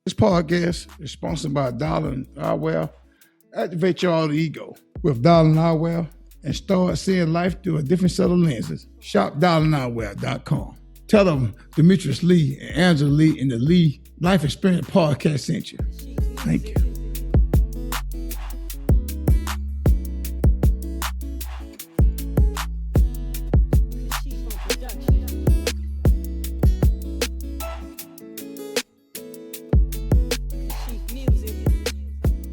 This podcast is sponsored by Darling Arwell. Activate your alter ego with Darling Arwell and start seeing life through a different set of lenses. Shop darlingarwell.com. Tell them Demetrius Lee and Angela Lee in the Lee Life Experience Podcast sent you. Thank you.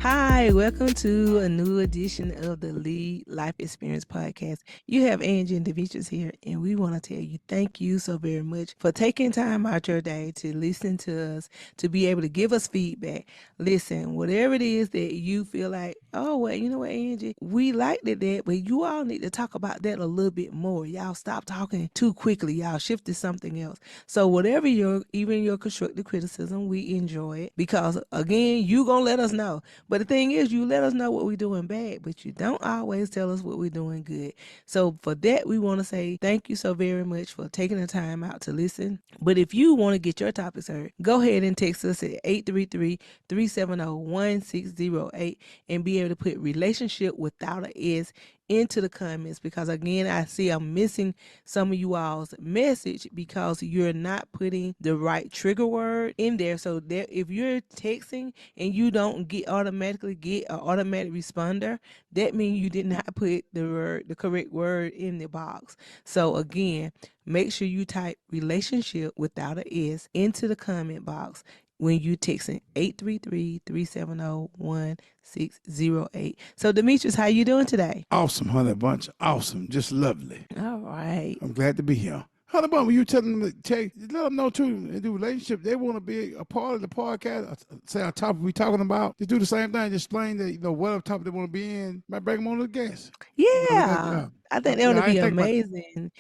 Hi, welcome to a new edition of the Lee Life Experience Podcast. You have Angie and Demetrius here, and we want to tell you thank you so very much for taking time out your day to listen to us, to be able to give us feedback. Listen, whatever it is that you feel like, oh, well, you know what, Angie, we liked it, but you all need to talk about that a little bit more. Y'all stop talking too quickly. Y'all shift to something else. So whatever even your constructive criticism, we enjoy it because, again, you going to let us know. But the thing is, you let us know what we're doing bad, but you don't always tell us what we're doing good. So for that, we want to say thank you so very much for taking the time out to listen. But if you want to get your topics heard, go ahead and text us at 833-370-1608 and be able to put relationship without an S into the comments, because again, I see I'm missing some of you all's message because you're not putting the right trigger word in there. So there, if you're texting and you don't automatically get an automatic responder, that means you did not put the correct word in the box. So again, make sure you type relationship without an S into the comment box when you texting 833-370-1608. So Demetrius, how you doing today? Awesome, Honey Bunch. Awesome. Just lovely. All right. I'm glad to be here. Honey Bunch, when you tell them let them know too, in the relationship, they want to be a part of the podcast, say our topic we talking about, just do the same thing, just explain that, whatever topic they want to be in, might bring them on to the guest. Yeah. I think that would be amazing.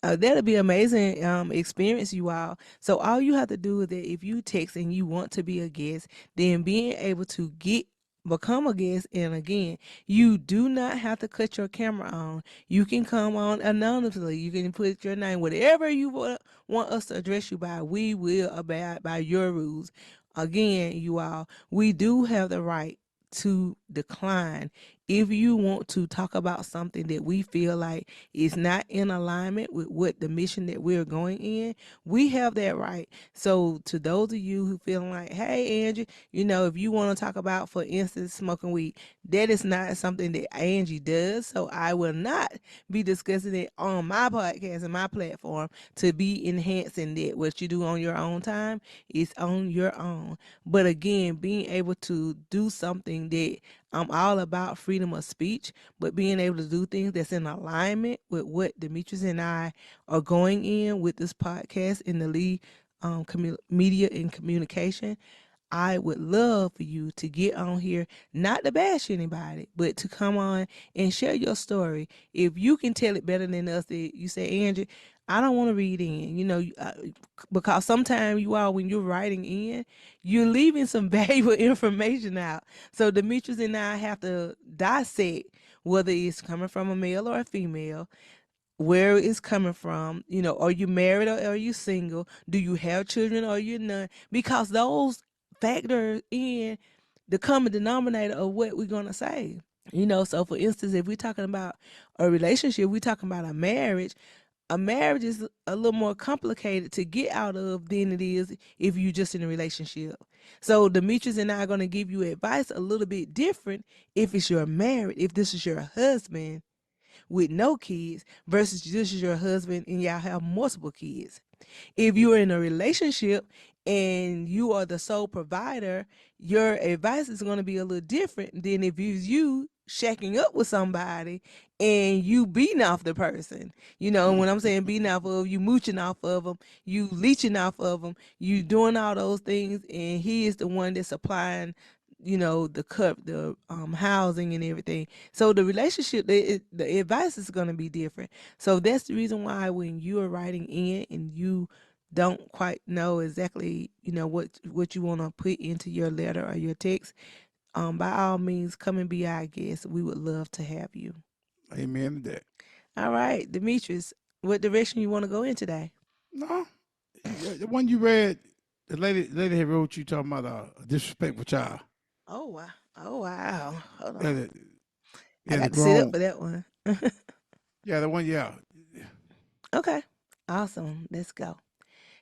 That'll be amazing experience, you all. So all you have to do is that if you text and you want to be a guest, then being able to become a guest, and again, you do not have to cut your camera on. You can come on anonymously. You can put your name, whatever you want us to address you by. We will abide by your rules. Again, you all, we do have the right to decline if you want to talk about something that we feel like is not in alignment with what the mission that we're going in. We have that right. So to those of you who feel like, hey, Angie, if you want to talk about, for instance, smoking weed, that is not something that Angie does. So I will not be discussing it on my podcast and my platform to be enhancing that. What you do on your own time is on your own. But again, being able to do something that I'm all about freedom of speech, but being able to do things that's in alignment with what Demetrius and I are going in with this podcast in the lead media and communication. I would love for you to get on here, not to bash anybody, but to come on and share your story. If you can tell it better than us, that you say, Angie, I don't want to read in, because sometimes you all, when you're writing in, you're leaving some valuable information out. So Demetrius and I have to dissect whether it's coming from a male or a female, where it's coming from, are you married or are you single? Do you have children or you none? Because those factor in the common denominator of what we're going to say. So for instance, if we're talking about a relationship, we're talking about a marriage is a little more complicated to get out of than it is if you're just in a relationship. So Demetrius and I are going to give you advice a little bit different if it's your married, if this is your husband with no kids versus this is your husband and y'all have multiple kids. If you're in a relationship and you are the sole provider, your advice is going to be a little different than if you shacking up with somebody and you beating off the person. When I'm saying beating off of, you mooching off of them, you leeching off of them, you doing all those things, and he is the one that's supplying the housing and everything. So the relationship, the advice is going to be different. So that's the reason why when you are writing in and you don't quite know exactly, what you want to put into your letter or your text, by all means, come and be our guest. We would love to have you. Amen to that. All right, Demetrius, what direction you want to go in today? No, the one you read, The lady had wrote you talking about a disrespectful child. Oh wow. Oh wow. Hold Yeah, on. I the got to sit up grown. for that one. Yeah, the one. Yeah. Okay. Awesome. Let's go.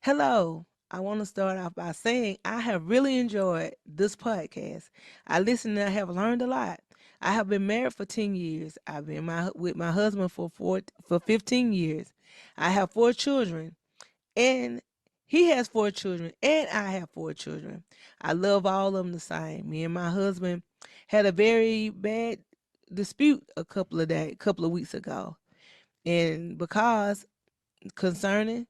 Hello. I want to start off by saying I have really enjoyed this podcast. I listened and I have learned a lot. I have been married for 10 years. I've been with my husband for 15 years. I have 4 children and he has 4 children and I have 4 children. I love all of them the same. Me and my husband had a very bad dispute couple of weeks ago. And because concerning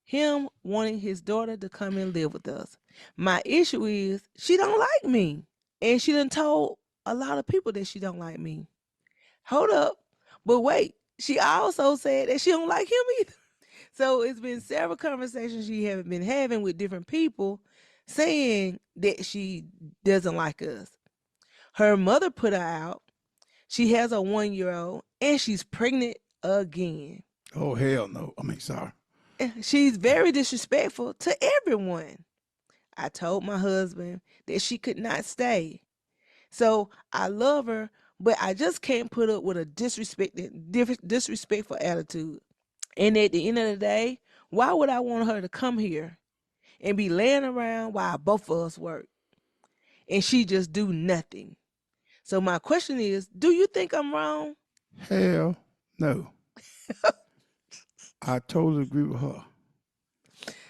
him wanting his daughter to come and live with us. My issue is she don't like me. And she done told a lot of people that she don't like me. Hold up. But wait, she also said that she don't like him either. So it's been several conversations she have been having with different people saying that she doesn't like us. Her mother put her out. She has a 1-year-old and she's pregnant again. Oh hell no. I mean, sorry. She's very disrespectful to everyone. I told my husband that she could not stay. So I love her, but I just can't put up with a disrespectful attitude. And at the end of the day, why would I want her to come here and be laying around while both of us work and she just do nothing? So my question is, do you think I'm wrong? Hell no. I totally agree with her.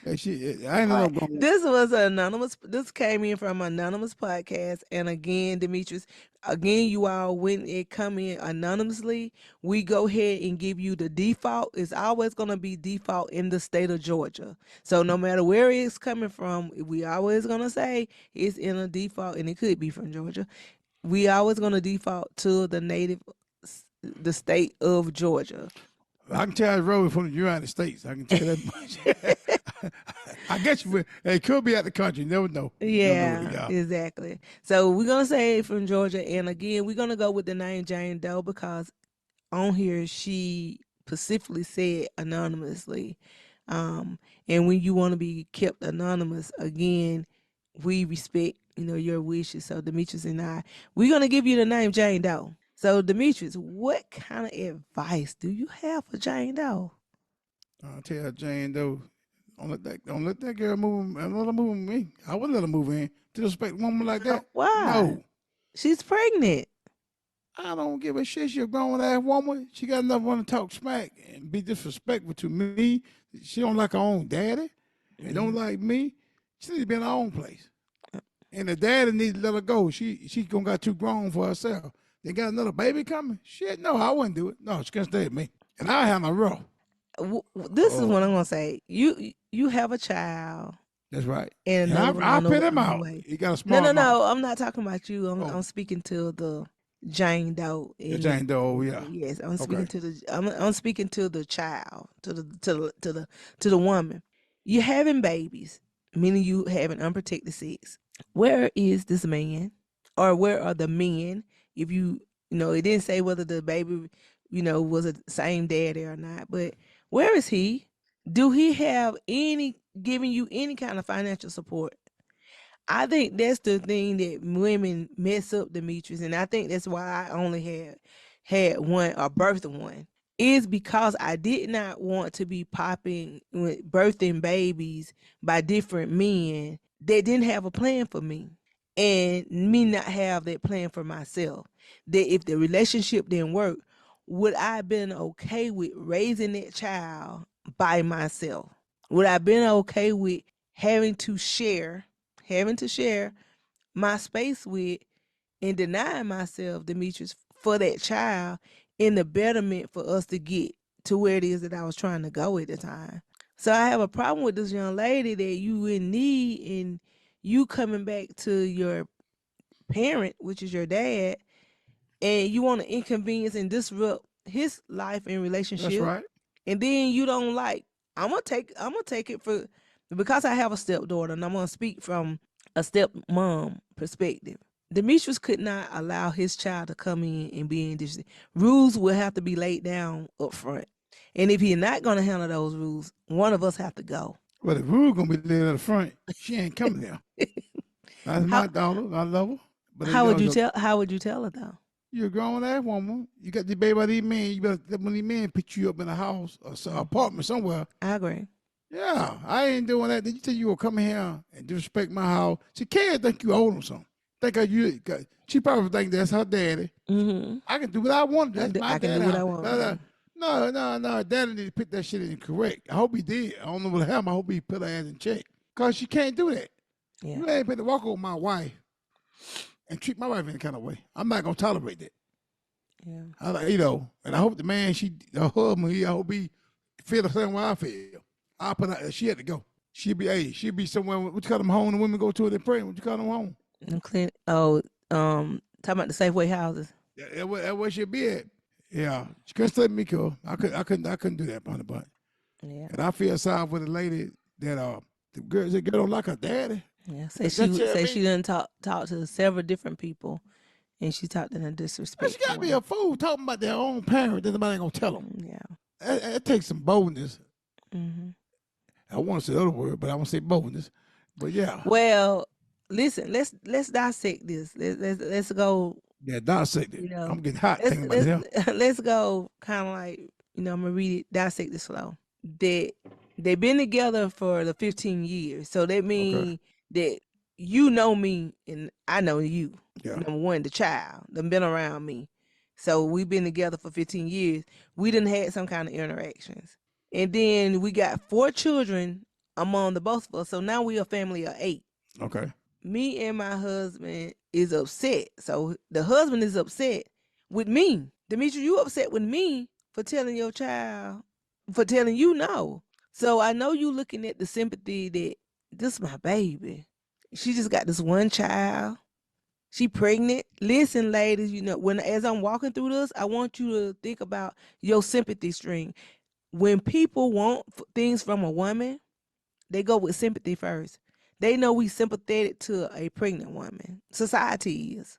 I ain't All no right. going. This was anonymous. This came in from anonymous podcast, and again, Demetrius, again, you all when it come in anonymously, we go ahead and give you the default. It's always going to be default in the state of Georgia. So no matter where it's coming from, we always going to say it's in a default, and it could be from Georgia. We always going to default to the state of Georgia. I can tell it's rolling from the United States. I can tell that much. I guess it could be out the country. You never know. Yeah, exactly. So we're gonna say from Georgia, and again, we're gonna go with the name Jane Doe because on here she specifically said anonymously. And when you want to be kept anonymous, again, we respect your wishes. So Demetrius and we're gonna give you the name Jane Doe. So Demetrius, what kind of advice do you have for Jane Doe? I'll tell Jane though, don't let that girl move. Don't let her move me. I wouldn't let her move in. Disrespect a woman like that. Why? No. She's pregnant. I don't give a shit. She's a grown ass woman. She got enough want to talk smack and be disrespectful to me. She don't like her own daddy. And don't like me. She needs to be in her own place. And the daddy needs to let her go. She gonna got too grown for herself. They got another baby coming. Shit, no, I wouldn't do it. No, she can't stay with me. And I have my rough. This is what I'm gonna say. You have a child. That's right. And I put him out. Way. He got a smart No. mouth. I'm not talking about you. I'm speaking to the Jane Doe. The Jane Doe, yeah. Yes, I'm speaking to the. I'm speaking to the child, to the woman. You're having babies, meaning you having unprotected sex. Where is this man, or where are the men? If it didn't say whether the baby, was the same daddy or not, but where is he? Do he have giving you any kind of financial support? I think that's the thing that women mess up, Demetrius, and I think that's why I only had one or birthed one. Is because I did not want to be birthing babies by different men that didn't have a plan for me, and me not have that plan for myself. That if the relationship didn't work, would I have been okay with raising that child by myself? Would I have been okay with having to share my space with and denying myself, Demetrius, for that child in the betterment for us to get to where it is that I was trying to go at the time? So I have a problem with this young lady that you in need and you coming back to your parent, which is your dad, and you want to inconvenience and disrupt his life and relationship. That's right. And then you don't like. I'm gonna take it for because I have a stepdaughter, and I'm gonna speak from a stepmom perspective. Demetrius could not allow his child to come in and be in this. Rules will have to be laid down up front. And if he's not gonna handle those rules, one of us have to go. But if Rue gonna be there at the front, she ain't coming there. That's How my daughter. I love her. But how would you tell her though? you're a grown ass woman. You got the baby by these men. You better let one of these men pick you up in a house or apartment somewhere. I agree. Yeah, I ain't doing that. Did you think you gonna come here and disrespect my house? She can't think you owe them something. She probably think that's her daddy. Mm-hmm. I can do what I want. That's my I can daddy. do what I want. No. Daddy need to put that shit in correct. I hope he did. I don't know what happened. I hope he put her ass in check. Cause she can't do that. Yeah. You ain't put to walk over my wife and treat my wife any kind of way. I'm not gonna tolerate that. Yeah. And I hope the man, her husband, I hope he feel the same way I feel. I put her, she had to go. She'd be somewhere. What you call them home? The women go to it and pray. What you call them home? Talking about the Safeway houses. That's where she'd be at. Yeah, she couldn't let me go. I couldn't do that, but. Yeah. And I feel sorry for the lady that the girl don't like her daddy. Yeah. She done talk to several different people, and she talked in a disrespectful. She gotta be a fool talking about their own parent. Then nobody ain't gonna tell them. Yeah. It takes some boldness. Mm-hmm. I want to say the other word, but I want to say boldness. But yeah. Well, listen. Let's dissect this. Let's go. Yeah, dissect it. I'm getting hot thinking about it. Let's go kind of like, I'm gonna read it, dissect it slow. They've been together for the 15 years. So that means that you know me and I know you. Yeah. Number one, the child done been around me. So we've been together for 15 years. We done had some kind of interactions. And then we got 4 children among the both of us. So now we a family of 8. Okay. Me and my husband is upset. So the husband is upset with me. Demetri, you upset with me for telling your child, for telling you no. So I know you looking at the sympathy that this is my baby. She just got this one child. She pregnant. Listen, ladies, as I'm walking through this, I want you to think about your sympathy string. When people want things from a woman, they go with sympathy first. They know we sympathetic to a pregnant woman. Society is.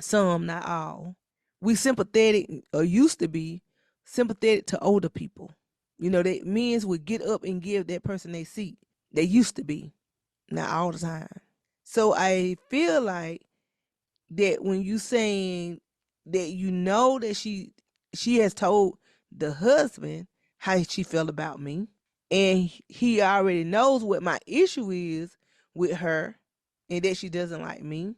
Some, not all. We sympathetic, or used to be, sympathetic to older people. That men would get up and give that person their seat. They used to be. Not all the time. So I feel like that when you saying that that she has told the husband how she felt about me, and he already knows what my issue is with her and that she doesn't like me,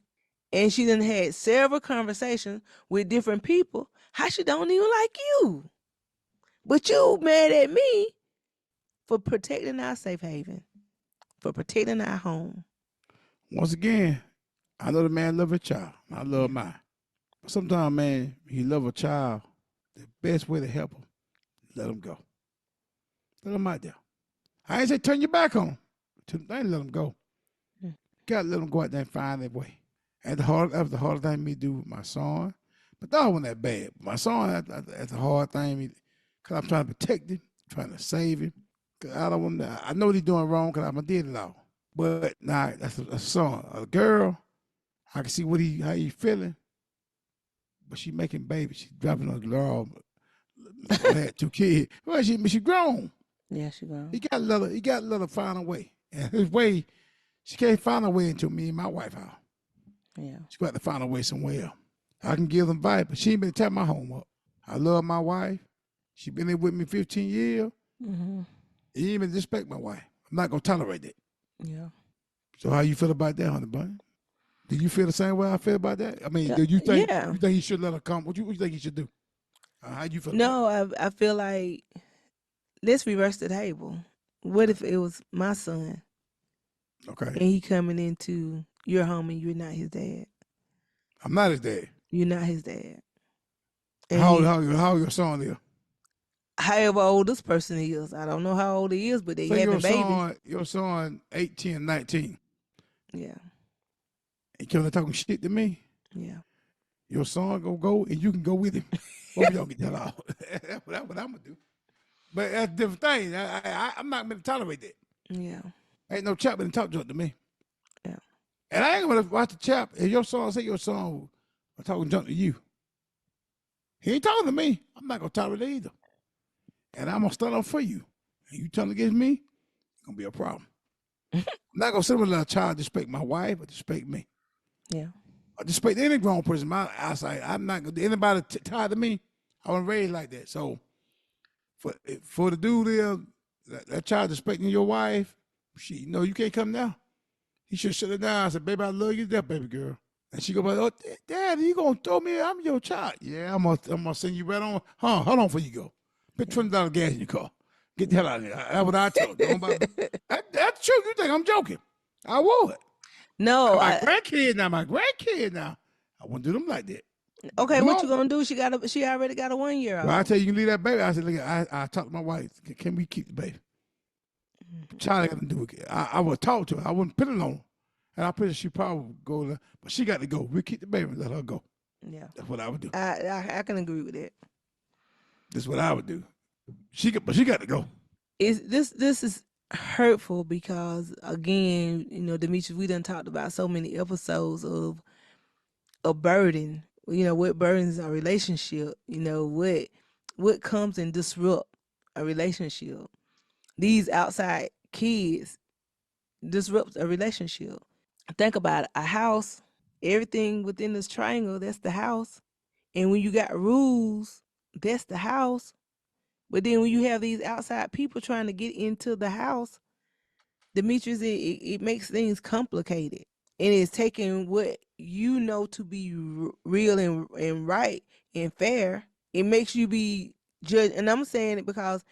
and she done had several conversations with different people, how she don't even like you, but you mad at me for protecting our safe haven, for protecting our home. Once again, I know the man love a child. I love mine. But sometimes, man, he love a child. The best way to help him, let him go. Let him out there. I ain't say turn your back on him. I ain't let him go. Gotta let him go out there and find that way. And that was the hardest thing me to do with my son. But that wasn't that bad. My son, that's a hard thing because I'm trying to protect him, trying to save him. Cause I don't want I know what he's doing wrong because I did it all. But now that's a son. A girl, I can see how he feeling. But she making babies. She dropping on the girl. Had 2 kids. Well, she grown. Yeah, she grown. He got to let her find a way. And his way, she can't find a way into me and my wife house. Yeah. She got to find a way somewhere else. I can give them advice, but she ain't been tearing my home up. I love my wife. She been there with me 15 years. Mm-hmm. He ain't even respect my wife. I'm not gonna tolerate that. Yeah. So how you feel about that, honey bunny? Do you feel the same way I feel about that? I mean, do you think he should let her come? What you think he should do? How you feel? No, I feel like let's reverse the table. What if it was my son? Okay. And he coming into your home and you're not his dad. I'm not his dad. You're not his dad. And how your son is? However old this person is. I don't know how old he is, but they having babies. Your son 18, 19. Yeah. And coming talking shit to me. Yeah. Your son gonna go and you can go with him. Both y'all get that out. That's what I'm gonna do. But that's a different thing. I'm not gonna tolerate that. Yeah. Ain't no chap gonna talk to me. Yeah. And I ain't gonna watch the chap. If your son say your son was talking junk to you, he ain't talking to me. I'm not gonna tolerate it either. And I'm gonna stand up for you. And you turn against me, gonna be a problem. I'm not gonna sit with a child disrespect my wife or disrespect me. Yeah. Or disrespect any grown person. My outside, I'm not gonna. Anybody tied to me, I wasn't raised like that. So for the dude there, that child disrespecting your wife, you can't come now. He should shut it down. I said, baby, I love you to death, baby girl. And she go, oh, Dad, you gonna throw me? I'm your child. Yeah, I'm gonna send you right on. Hold on before you go. Put $20 gas in your car. Get the hell out of here. That's what I tell them. That's true. You think I'm joking? I would. No, my grandkid now. I wouldn't do them like that. Okay, come what on. You gonna do? She already got a 1 year old. Well, I tell you can leave that baby. I said, look, I talked to my wife. Can we keep the baby? Charlie got to do it. I would talk to her. I wouldn't put it on her. And I put she probably would go there, but she got to go. We keep the baby and let her go. Yeah. That's what I would do. I can agree with that. That's what I would do. But she got to go. This is hurtful because, again, Demetrius, we done talked about so many episodes of a burden. What burdens a relationship. What comes and disrupt a relationship. These outside kids disrupt a relationship. Think about it. A house, everything within this triangle, that's the house. And when you got rules, that's the house. But then when you have these outside people trying to get into the house, Demetrius, it makes things complicated. And it's taking what you know to be real and right and fair. It makes you be judged. And I'm saying it because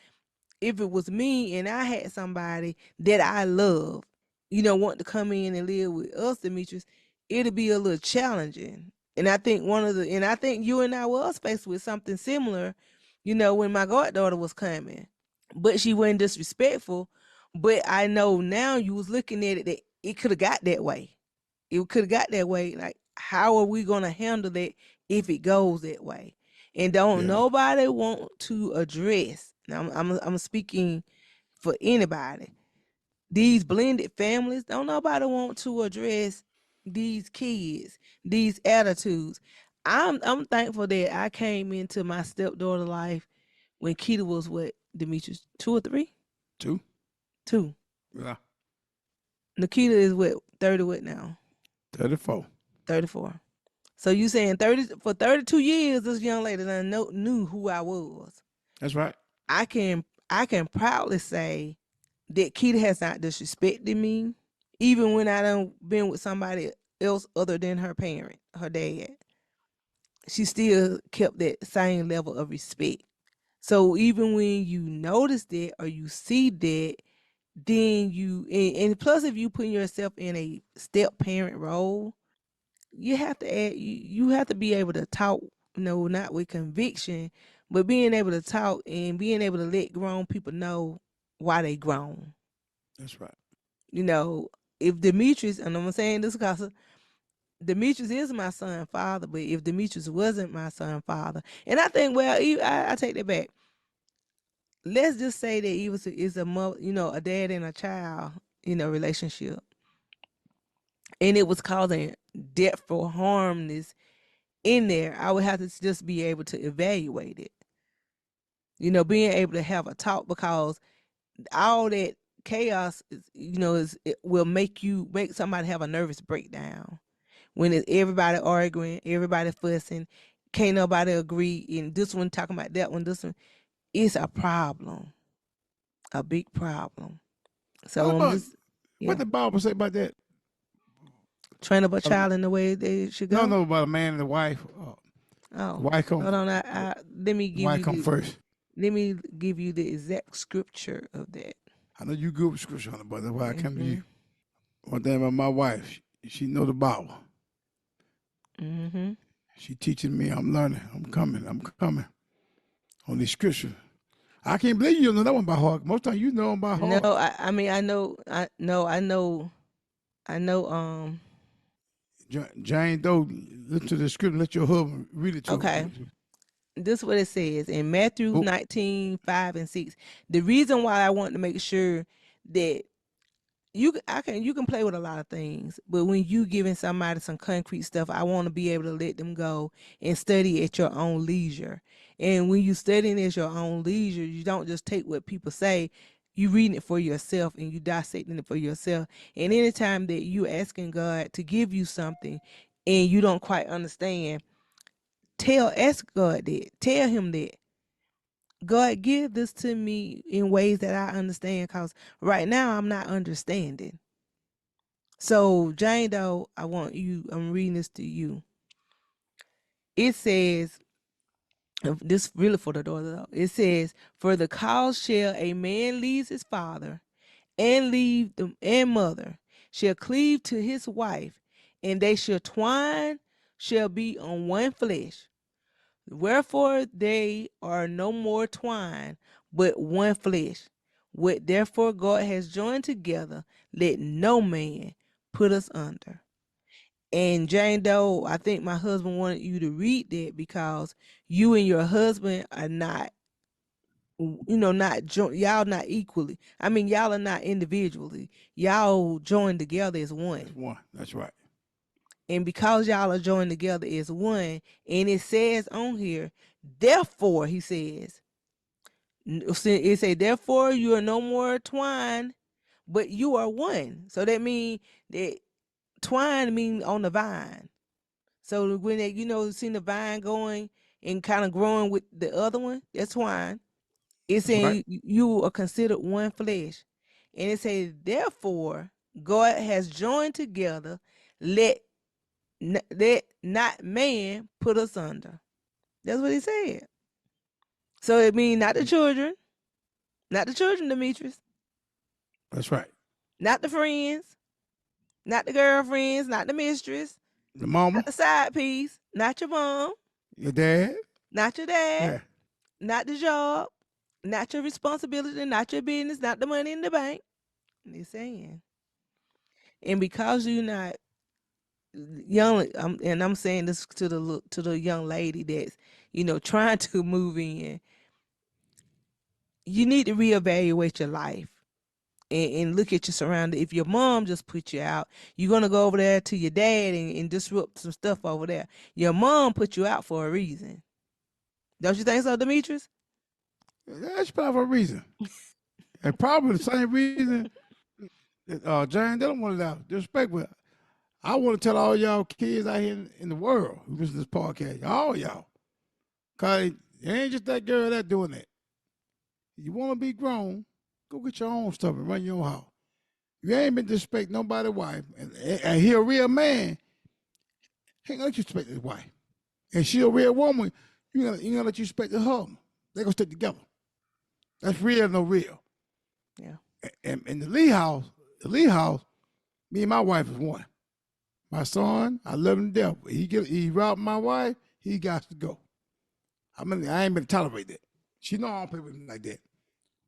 if it was me and I had somebody that I love, want to come in and live with us, Demetrius, it'll be a little challenging. And I think you and I was faced with something similar, when my goddaughter was coming. But she wasn't disrespectful. But I know now you was looking at it that it could have got that way. It could have got that way. Like, how are we gonna handle that if it goes that way? And don't nobody want to address. Now I'm speaking for anybody. These blended families, don't nobody want to address these kids, these attitudes. I'm thankful that I came into my stepdaughter life when Keita was what, Demetrius, 2 or 3? 2. 2. Yeah. Nikita is what, 30 what now? 34. 34. So you saying 32 years this young lady done knew who I was. That's right. I can proudly say that Keita has not disrespected me, even when I done been with somebody else other than her parent, her dad. She still kept that same level of respect. So even when you notice that or you see that, then and plus if you put yourself in a step parent role, you have to be able to talk, not with conviction, but being able to talk and being able to let grown people know why they grown. That's right. If Demetrius, and I'm saying this because Demetrius is my son father, but if Demetrius wasn't my son father, and I think, well, I take that back. Let's just say that it's a mother, a dad and a child, relationship, and it was causing death or harmness in there. I would have to just be able to evaluate it. Being able to have a talk, because all that chaos it will make somebody have a nervous breakdown when it's everybody arguing, everybody fussing, can't nobody agree, and this one talking about that one, this one. It's a problem, a big problem. So what the Bible say about that? Train up a child in the way they should go. No, about a man and a wife. Wife come. Hold on, let me give wife come first. Let me give you the exact scripture of that. I know you good with scripture on it, but that's why I come to you. One thing about my wife, she know the Bible. Mm-hmm. She teaching me. I'm learning. I'm coming on these scriptures. I can't believe you don't know that one by heart. Most time you know them by heart. No, I mean I know. Jane Doe, listen to the scripture. Let your husband read it to okay. her. This is what it says in Matthew 19:5-6. The reason why I want to make sure that you can play with a lot of things, but when you giving somebody some concrete stuff, I want to be able to let them go and study at your own leisure. And when you studying at your own leisure, you don't just take what people say. you reading it for yourself and you dissecting it for yourself. And anytime that you asking God to give you something and you don't quite understand, ask God that. Tell him that. God, give this to me in ways that I understand, because right now I'm not understanding. So, Jane Doe, I'm reading this to you. It says, this really for the daughter though. It says, for the cause shall a man leave his father and leave the and mother, shall cleave to his wife, and they shall be on one flesh. Wherefore they are no more twine, but one flesh. What therefore God has joined together, let no man put us under. And Jane Doe, I think my husband wanted you to read that because you and your husband are not, y'all not equally. I mean, y'all are not individually. Y'all joined together as one. That's one. That's right. And because y'all are joined together as one, and it says on here, therefore, he says, it say, therefore you are no more twine, but you are one. So that means that twine means on the vine. So when they, see the vine going and kind of growing with the other one, that's twine. It's saying you are considered one flesh. And it says, therefore, God has joined together, let not man put us under. That's what he said. So it means not the children, Demetrius. That's right. Not the friends, not the girlfriends, not the mistress, the mama, not the side piece, not your mom, your dad, not your dad, not the job, not your responsibility, not your business, not the money in the bank. They're saying. And because you're not young, and I'm saying this to the young lady that's trying to move in, you need to reevaluate your life and look at your surroundings. If your mom just put you out, you're gonna go over there to your dad and disrupt some stuff over there. Your mom put you out for a reason. Don't you think so, Demetrius? That's probably for a reason. And probably the same reason that Jane, they don't want it out. Disrespect, but I want to tell all y'all kids out here in the world who listen to this podcast, all y'all, because it ain't just that girl that doing that. You want to be grown, go get your own stuff and run your own house. You ain't been disrespect nobody's wife, and he a real man, he ain't gonna let you respect his wife. And she a real woman, you gonna let you respect her. They gonna stick together. That's real, no real. Yeah. And in the Lee house, me and my wife is one. My son, I love him to death. He robbed my wife, he got to go. I ain't been tolerate that. She know I don't play with him like that.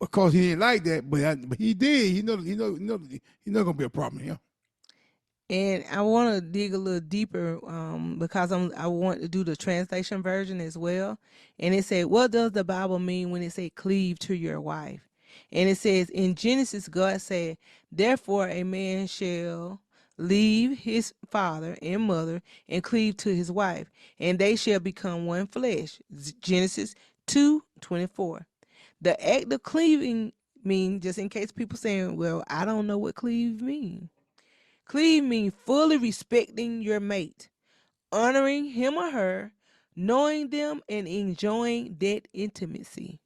Of course, he didn't like that, but he did. He not gonna be a problem here. And I want to dig a little deeper because I want to do the translation version as well. And it said, what does the Bible mean when it say cleave to your wife? And it says in Genesis, God said, therefore a man shall leave his father and mother and cleave to his wife, and they shall become one flesh. Genesis 2:24. The act of cleaving means, just in case people saying, well, I don't know what cleave means. Cleave means fully respecting your mate, honoring him or her, knowing them, and enjoying that intimacy.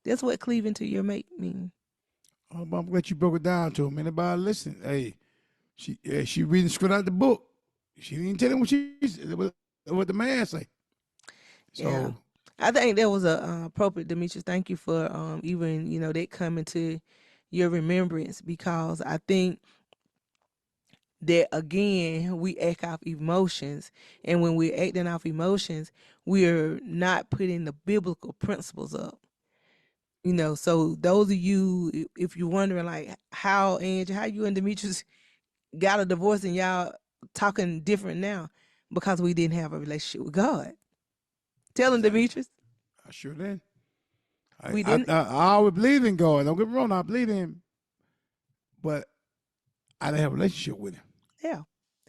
That's what cleaving to your mate means. I'm glad you broke it down to him. Anybody listen? Hey, she reading script out the book. She didn't tell him what the man say. So yeah. I think that was a appropriate, Demetrius. Thank you for even that coming to your remembrance, because I think that again we act off emotions, and when we're acting off emotions, we're not putting the biblical principles up. So those of you, if you're wondering like how you and Demetrius got a divorce and y'all talking different now, because we didn't have a relationship with God. Tell him, Demetrius. I sure did. We didn't. I always believed in God. Don't get me wrong, I believe in him, but I didn't have a relationship with him. Yeah.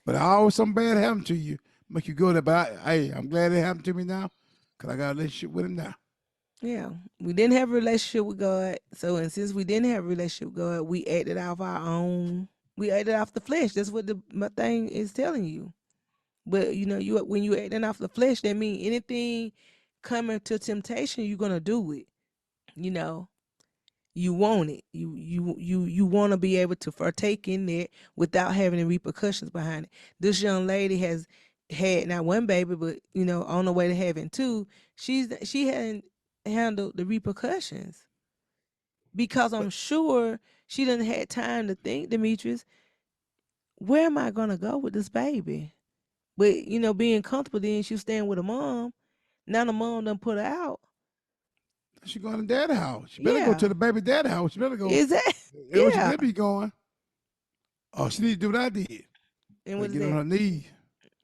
But always something bad happened to you, make you go there. But hey, I'm glad it happened to me now, because I got a relationship with him now. Yeah, we didn't have a relationship with God. So, and since we didn't have a relationship with God, we acted off our own. We acted off the flesh. That's what the my thing is telling you. But you when you acting off the flesh, that means anything coming to temptation, you're gonna do it. You know, you want it. You want to be able to partake in it without having the repercussions behind it. This young lady has had not one baby, but on the way to having two. She hadn't handled the repercussions because I'm But sure she didn't had time to think, Demetrius, where am I gonna go with this baby? But being comfortable, then she was staying with a mom. Now the mom done put her out. she going to daddy house. She better go to Yeah. the baby daddy house. She better go. Is that? That's where she Yeah. better be going. Oh, she need to do what I did. And Better what is get on that? her knees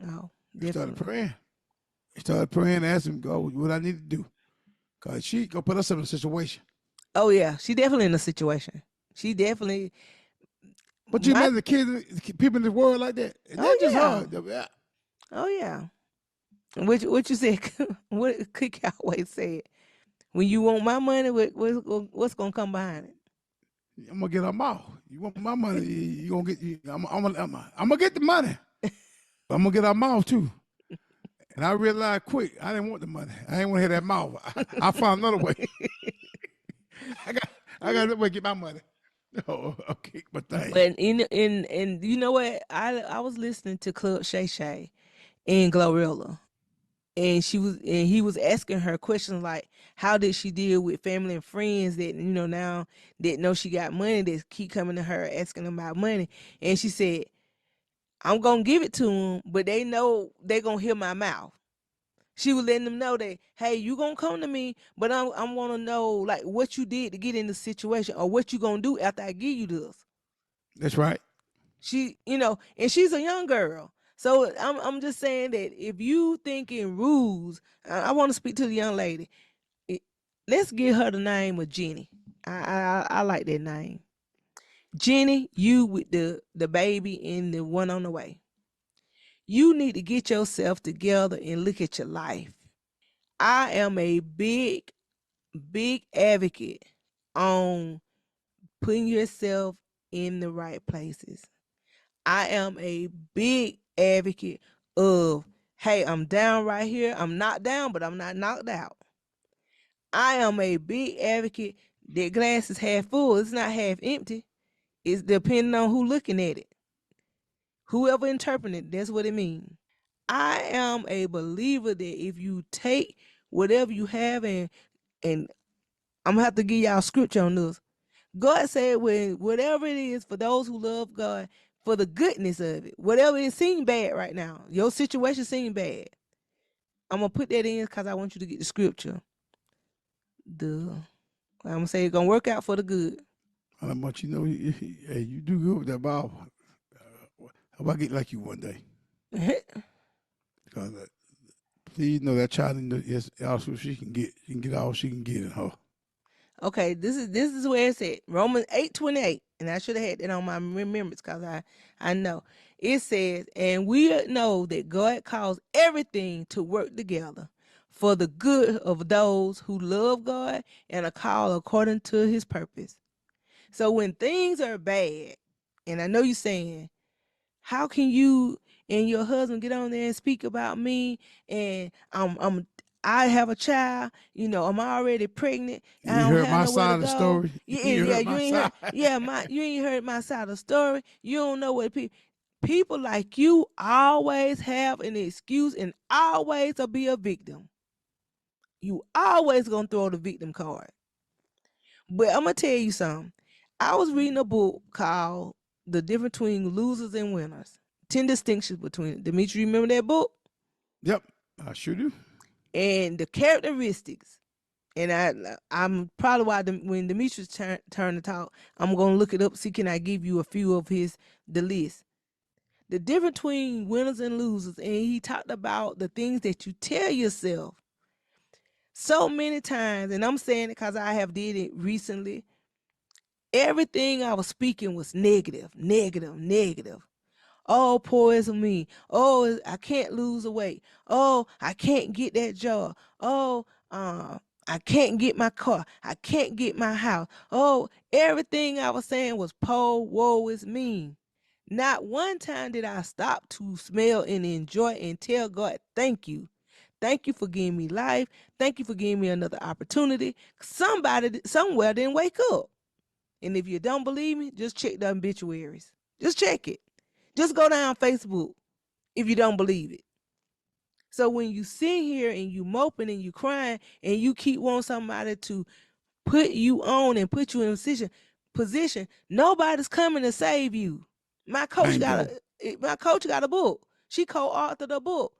Oh, and started definitely. praying. Started praying, asking God what I need to do. Cause she gonna put us in a situation. Oh yeah, she definitely in a situation. She definitely But you my. imagine the kids, people in the world like that, and Oh that's just yeah. hard. Oh yeah. What you said? What Cook always said? When you want my money, what's gonna come behind it? I'm gonna get her mouth. You want my money? You gonna get? I'm gonna get the money. But I'm gonna get her mouth too. And I realized quick, I didn't want the money. I didn't want to hear that mouth. I found another way. I got, I got another way to get my money. Oh, okay, but thing. But in you know what? I was listening to Club Shay Shay and Glorilla, and he was asking her questions like, how did she deal with family and friends that now that know she got money, that keep coming to her asking them about money, and she said, I'm gonna give it to them, but they know they gonna hear my mouth. She was letting them know that, hey, you gonna come to me, but I'm wanna know like what you did to get in the situation, or what you gonna do after I give you this. That's right. And she's a young girl. So I'm just saying that if you think in rules, I want to speak to the young lady. It- let's give her the name of Jenny. I like that name. Jenny, you with the baby and the one on the way. You need to get yourself together and look at your life. I am a big advocate on putting yourself in the right places. I am a big advocate of, hey, I'm down right here. I'm not down, but I'm not knocked out. I am a big advocate that glass is half full. It's not half empty. It's depending on who looking at it. Whoever interpreting it, that's what it means. I am a believer that if you take whatever you have, and I'm gonna have to give y'all scripture on this. God said, when whatever it is for those who love God, for the goodness of it, whatever it seems bad right now, your situation seems bad. I'm gonna put that in because I want you to get the scripture. The I'm gonna say it's gonna work out for the good. How much hey, you do good with that Bible. How about I get like you one day? Because please know that child in the yes, also she can get all she can get in her. Okay, this is where it's at. Romans 8:28. And I should have had that on my remembrance because I know. It says, and we know that God calls everything to work together for the good of those who love God and are called according to his purpose. So when things are bad, and I know you're saying, how can you and your husband get on there and speak about me, and I have a child, I'm already pregnant, I You don't heard have my nowhere to side of the go. story. Yeah, You yeah, heard you my ain't side. heard, yeah, you ain't heard my side of the story. You don't know what people like you always have an excuse and always will be a victim. You always gonna throw the victim card. But I'm gonna tell you something. I was reading a book called The Difference Between Losers and Winners. 10 distinctions between it. Dimitri, you remember that book? Yep, I sure do. And the characteristics. And I'm probably why when Dimitri's turn to talk, I'm gonna look it up. See, can I give you a few of the list? The difference between winners and losers, and he talked about the things that you tell yourself so many times. And I'm saying it because I have did it recently. Everything I was speaking was negative, negative, negative. Oh, poor is me. Oh, I can't lose the weight. Oh, I can't get that job. Oh, I can't get my car. I can't get my house. Oh, everything I was saying was poor, woe is me. Not one time did I stop to smell and enjoy and tell God, thank you. Thank you for giving me life. Thank you for giving me another opportunity. Somebody somewhere didn't wake up. And if you don't believe me, just check the obituaries. Just check it. Just go down Facebook if you don't believe it. So when you sit here and you moping and you crying and you keep wanting somebody to put you on and put you in a position, nobody's coming to save you. My coach got a book. She co-authored a book.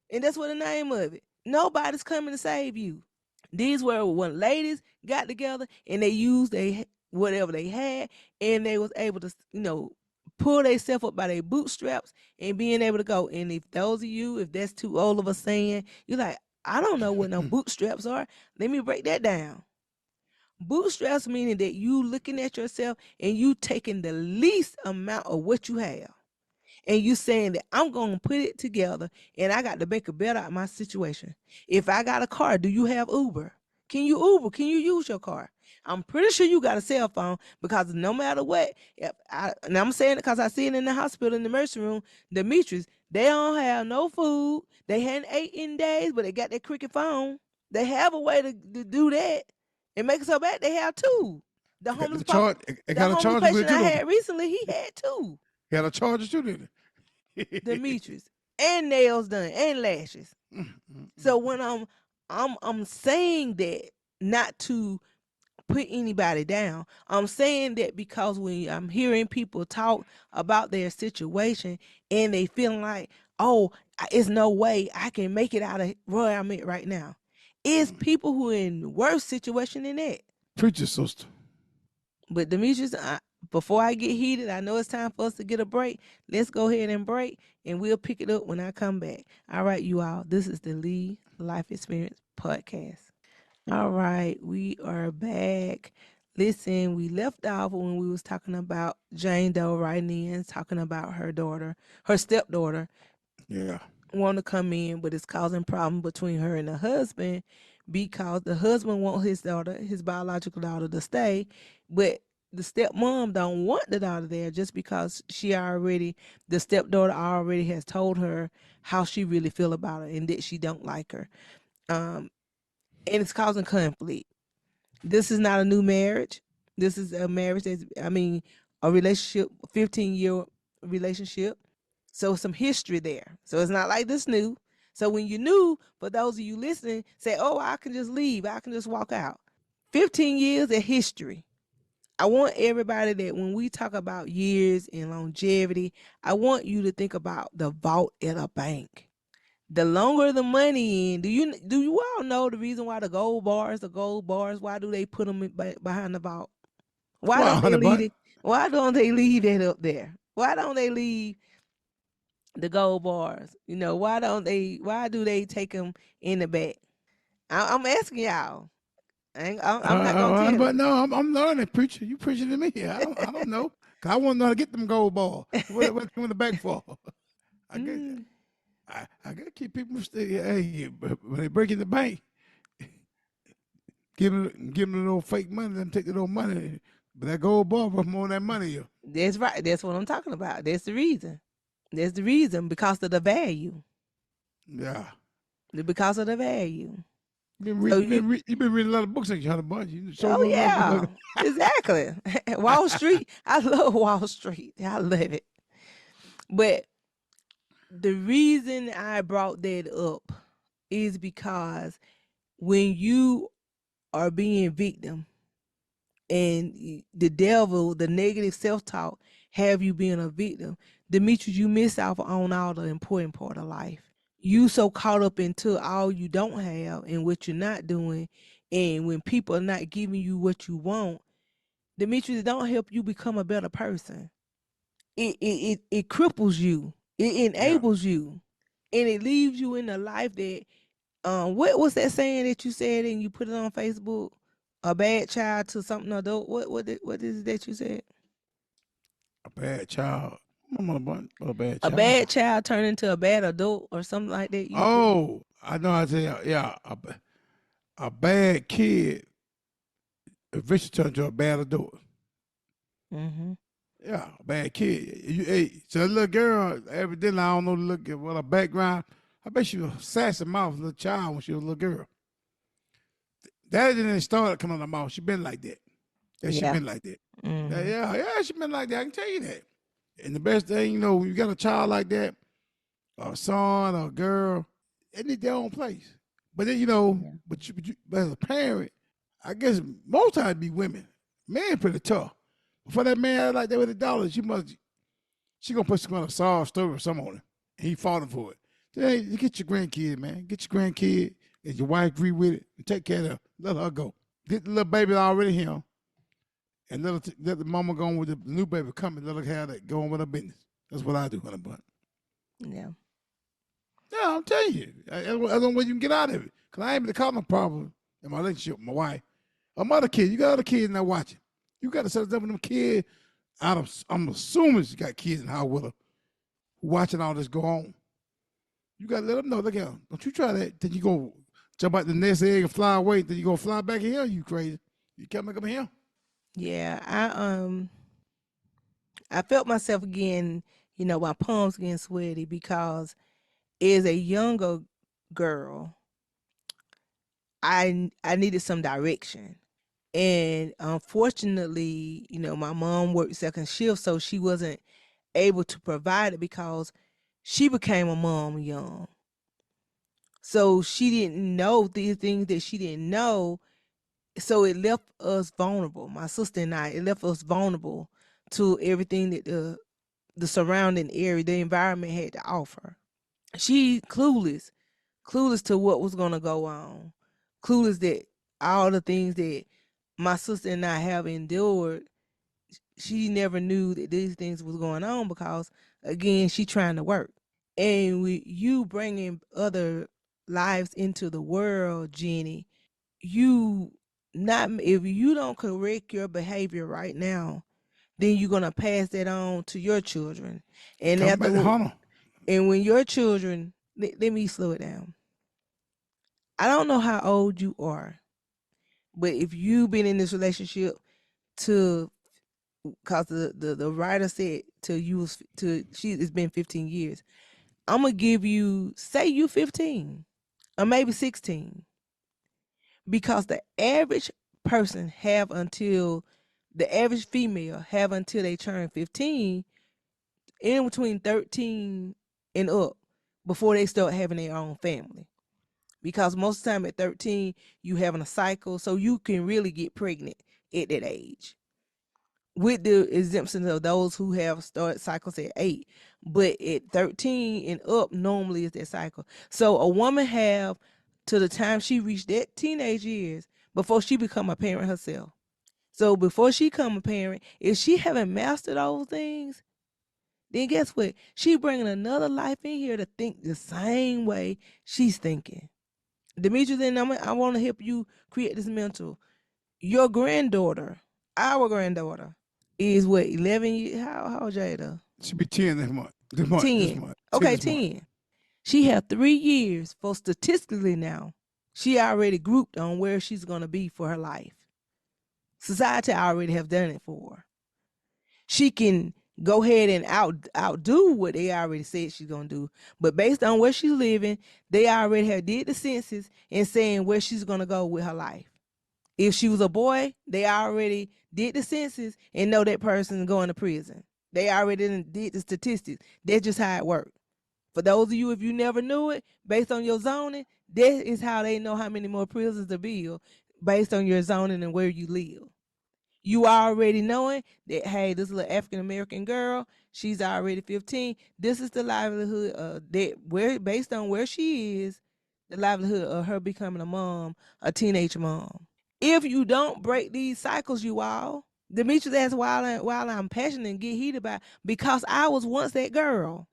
And that's what the name of it. Nobody's coming to save you. These were when ladies got together and they used whatever they had, and they was able to, pull themselves up by their bootstraps and being able to go. And if those of you, if that's too old of a saying, you're like, I don't know what no bootstraps are. Let me break that down. Bootstraps meaning that you looking at yourself and you taking the least amount of what you have. And you saying that I'm going to put it together and I got to make a better out of my situation. If I got a car, do you have Uber? Can you Uber? Can you use your car? I'm pretty sure you got a cell phone, because no matter what, and I'm saying it because I see it in the hospital, in the emergency room, Demetrius, they don't have no food. They hadn't ate in days, but they got their cricket phone. They have a way to do that. And make it so bad, they have two. The homeless patient I had recently, he had two. He had a charger too, didn't he? Demetrius. And nails done and lashes. So when I'm saying that not to put anybody down, I'm saying that because when I'm hearing people talk about their situation and they feeling like, oh, it's no way I can make it out of where I'm at right now. It's people who are in worse situation than that. Preach your sister. But Demetrius, before I get heated, I know it's time for us to get a break. Let's go ahead and break, and we'll pick it up when I come back. All right, you all. This is the Lee Life Experience Podcast. All right, we are back. Listen, we left off when we was talking about Jane Doe writing in, talking about her daughter, her stepdaughter. Yeah. Want to come in, but it's causing problem between her and the husband, because the husband wants his daughter, his biological daughter, to stay, but the stepmom don't want the daughter there, just because the stepdaughter already has told her how she really feel about her and that she don't like her. And it's causing conflict. This is not a new marriage. This is a marriage a relationship, 15-year relationship. So some history there. So it's not like this new. So when you're new, for those of you listening, say, oh, I can just leave. I can just walk out. 15 years of history. I want everybody that when we talk about years and longevity, I want you to think about the vault at a bank. The longer the money in, do you all know the reason why the gold bars, why do they put them behind the vault? Why don't they leave it? Why don't they leave that up there? Why don't they leave the gold bars? Why do they take them in the back? I'm asking y'all. I'm not gonna tell. But no, I'm learning, preacher. You preaching to me. I don't know. Cause I want to know how to get them gold bars. What's in the back for? I gotta keep people still. Hey, when they break in the bank, give them a little fake money, then take the little money. But that gold bar worth more than that money. That's right. That's what I'm talking about. That's the reason. That's the reason, because of the value. Yeah. Because of the value. You've been reading a lot of books, ain't you, Hunter Bunch? Yeah, exactly. Wall Street. I love Wall Street. I love it. But the reason I brought that up is because when you are being victim and the devil, the negative self-talk, have you being a victim, Demetrius, you miss out on all the important part of life. You so caught up into all you don't have and what you're not doing, and when people are not giving you what you want, Demetrius, don't help you become a better person. It cripples you. It enables you, and it leaves you in a life that what was that saying that you said and you put it on Facebook? A bad child to something adult. What is it that you said? A bad child. A bad child. A bad child turned into a bad adult or something like that. I know. I say, yeah. a bad kid eventually turns into a bad adult. Mm-hmm. Yeah, a bad kid. Hey, so a little girl, evidently, I don't know what her background. I bet she was sassy mouth little child when she was a little girl. That didn't start coming out of her mouth. She been like that. Yeah, she Yeah. been like that. Mm-hmm. Yeah, she been like that. I can tell you that. And the best thing, when you got a child like that, a son or a girl, they need their own place. But then, Yeah. but as a parent, I guess most times it be women. Men pretty tough. For that man like that with $1, she gonna put some kind of soft story or something on him. And he fought for it. Then you get your grandkid, man. Get your grandkid, and your wife agree with it, and take care of her. Let her go. Get the little baby already here, and let the mama go on with the new baby coming. Let her have that go on with her business. That's what I do, honey bun. Yeah. Yeah, I'm telling you. I don't know way you can get out of it. Because I ain't been causing no problem in my relationship with my wife. I'm other kids. You got other kids now watching. You got to set up with them kids. I'm assuming she got kids in the house with her watching all this go on. You got to let them know. Look at them. Don't you try that. Then you go jump out the nest egg and fly away. Then you go fly back in here. You crazy. You can't make them here. Yeah. I felt myself again, my palms getting sweaty because as a younger girl, I needed some direction. And unfortunately, my mom worked second shift, so she wasn't able to provide it because she became a mom young. So she didn't know these things that she didn't know. So it left us vulnerable. My sister and I, it left us vulnerable to everything that the surrounding area, the environment had to offer. She clueless to what was gonna go on, clueless that all the things that my sister and I have endured, she never knew that these things was going on because again, she trying to work. And with you bringing other lives into the world, Jenny, you not if you don't correct your behavior right now, then you're gonna pass that on to your children. And Come back to after Hunter. and when your children, let me slow it down. I don't know how old you are, but if you've been in this relationship to, cause the writer said to you was to she it's been 15 years. I'm gonna give you say you 15 or maybe 16 because person have until the average female have until they turn 15 in between 13 and up before they start having their own family. Because most of the time at 13, you having a cycle, so you can really get pregnant at that age. With the exemption of those who have started cycles at 8. But at 13 and up normally is that cycle. So a woman have to the time she reached that teenage years before she become a parent herself. So before she become a parent, if she haven't mastered those things, then guess what? She bringing another life in here to think the same way she's thinking. Demetrius, and I want to help you create this mental. Your granddaughter, our granddaughter, is what 11 years. How old Jada? Should be 10 this month. This 10. month. 10 Okay, this month. 10. She had 3 years for statistically now. She already grouped on where she's gonna be for her life. Society already have done it for her. She can go ahead and outdo what they already said she's gonna do. But based on where she's living, they already have did the census and saying where she's gonna go with her life. If she was a boy, they already did the census and know that person going to prison. They already did the statistics. That's just how it works. For those of you, if you never knew it, based on your zoning, that is how they know how many more prisons to build based on your zoning and where you live. You already knowing that, hey, this little African American girl, she's already 15. This is the livelihood that where based on where she is, the livelihood of her becoming a mom, a teenage mom. If you don't break these cycles, you all, Demetrius, that's why I'm passionate and get heated about because I was once that girl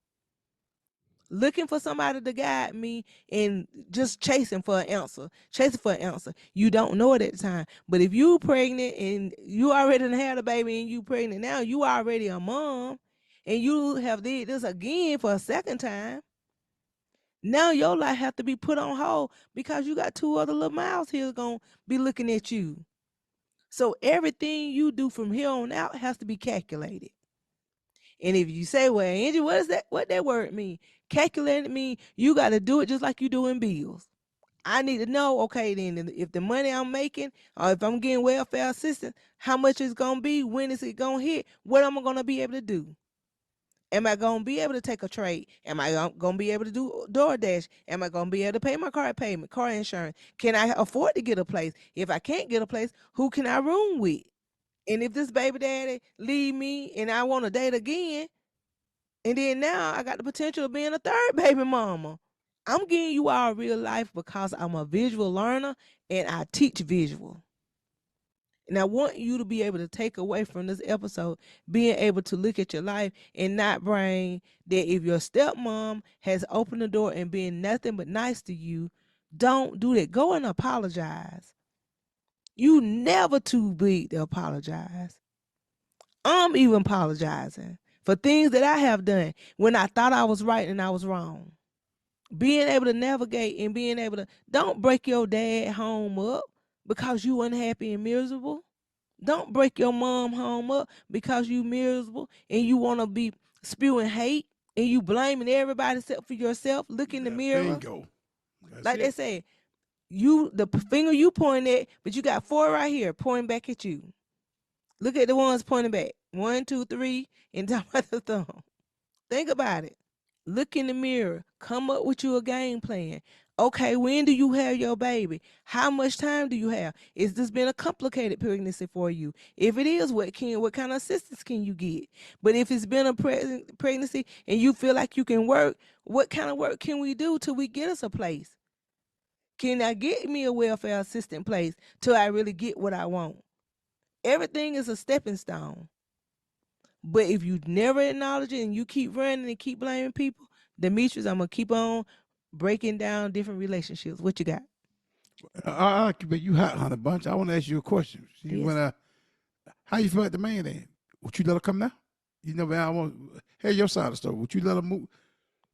looking for somebody to guide me and just chasing for an answer, chasing for an answer. You don't know it at the time, but if you pregnant and you already had a baby and you pregnant now, you already a mom, and you have did this again for a second time. Now your life have to be put on hold because you got 2 other little mouths here gonna be looking at you. So everything you do from here on out has to be calculated. And if you say, well, Angie, what is that? What that word mean? Calculated mean you got to do it just like you doing bills. I need to know, okay, then if the money I'm making or if I'm getting welfare assistance, how much it's gonna be, when is it gonna hit, what am I gonna be able to do? Am I gonna be able to take a trade? Am I gonna be able to do DoorDash? Am I gonna be able to pay my car payment, car insurance? Can I afford to get a place? If I can't get a place, who can I room with? And if this baby daddy leave me and I want to date again, and then now I got the potential of being a third baby mama. I'm giving you all real life because I'm a visual learner and I teach visual. And I want you to be able to take away from this episode, being able to look at your life and not bring that if your stepmom has opened the door and been nothing but nice to you, don't do that. Go and apologize. You never too big to apologize. I'm even apologizing for things that I have done when I thought I was right and I was wrong. Being able to navigate and being able to don't break your dad home up because you unhappy and miserable. Don't break your mom home up because you miserable and you want to be spewing hate and you blaming everybody except for yourself. Look in the mirror. Bingo. Like they say, you the finger you pointing at, but you got 4 right here pointing back at you. Look at the ones pointing back. 1, 2, 3, and top of the thumb. Think about it. Look in the mirror. Come up with you a game plan. Okay, when do you have your baby? How much time do you have? Is this been a complicated pregnancy for you? If it is, what kind of assistance can you get? But if it's been a pregnancy and you feel like you can work, what kind of work can we do till we get us a place? Can I get me a welfare assistant place till I really get what I want? Everything is a stepping stone. But if you never acknowledge it and you keep running and keep blaming people, Demetrius, I'm gonna keep on breaking down different relationships. What you got? But you hot on a bunch. I want to ask you a question. See, Yes. how you feel like the man then? Would you let her come now? You know, I want hey your side of the story. Would you let her move?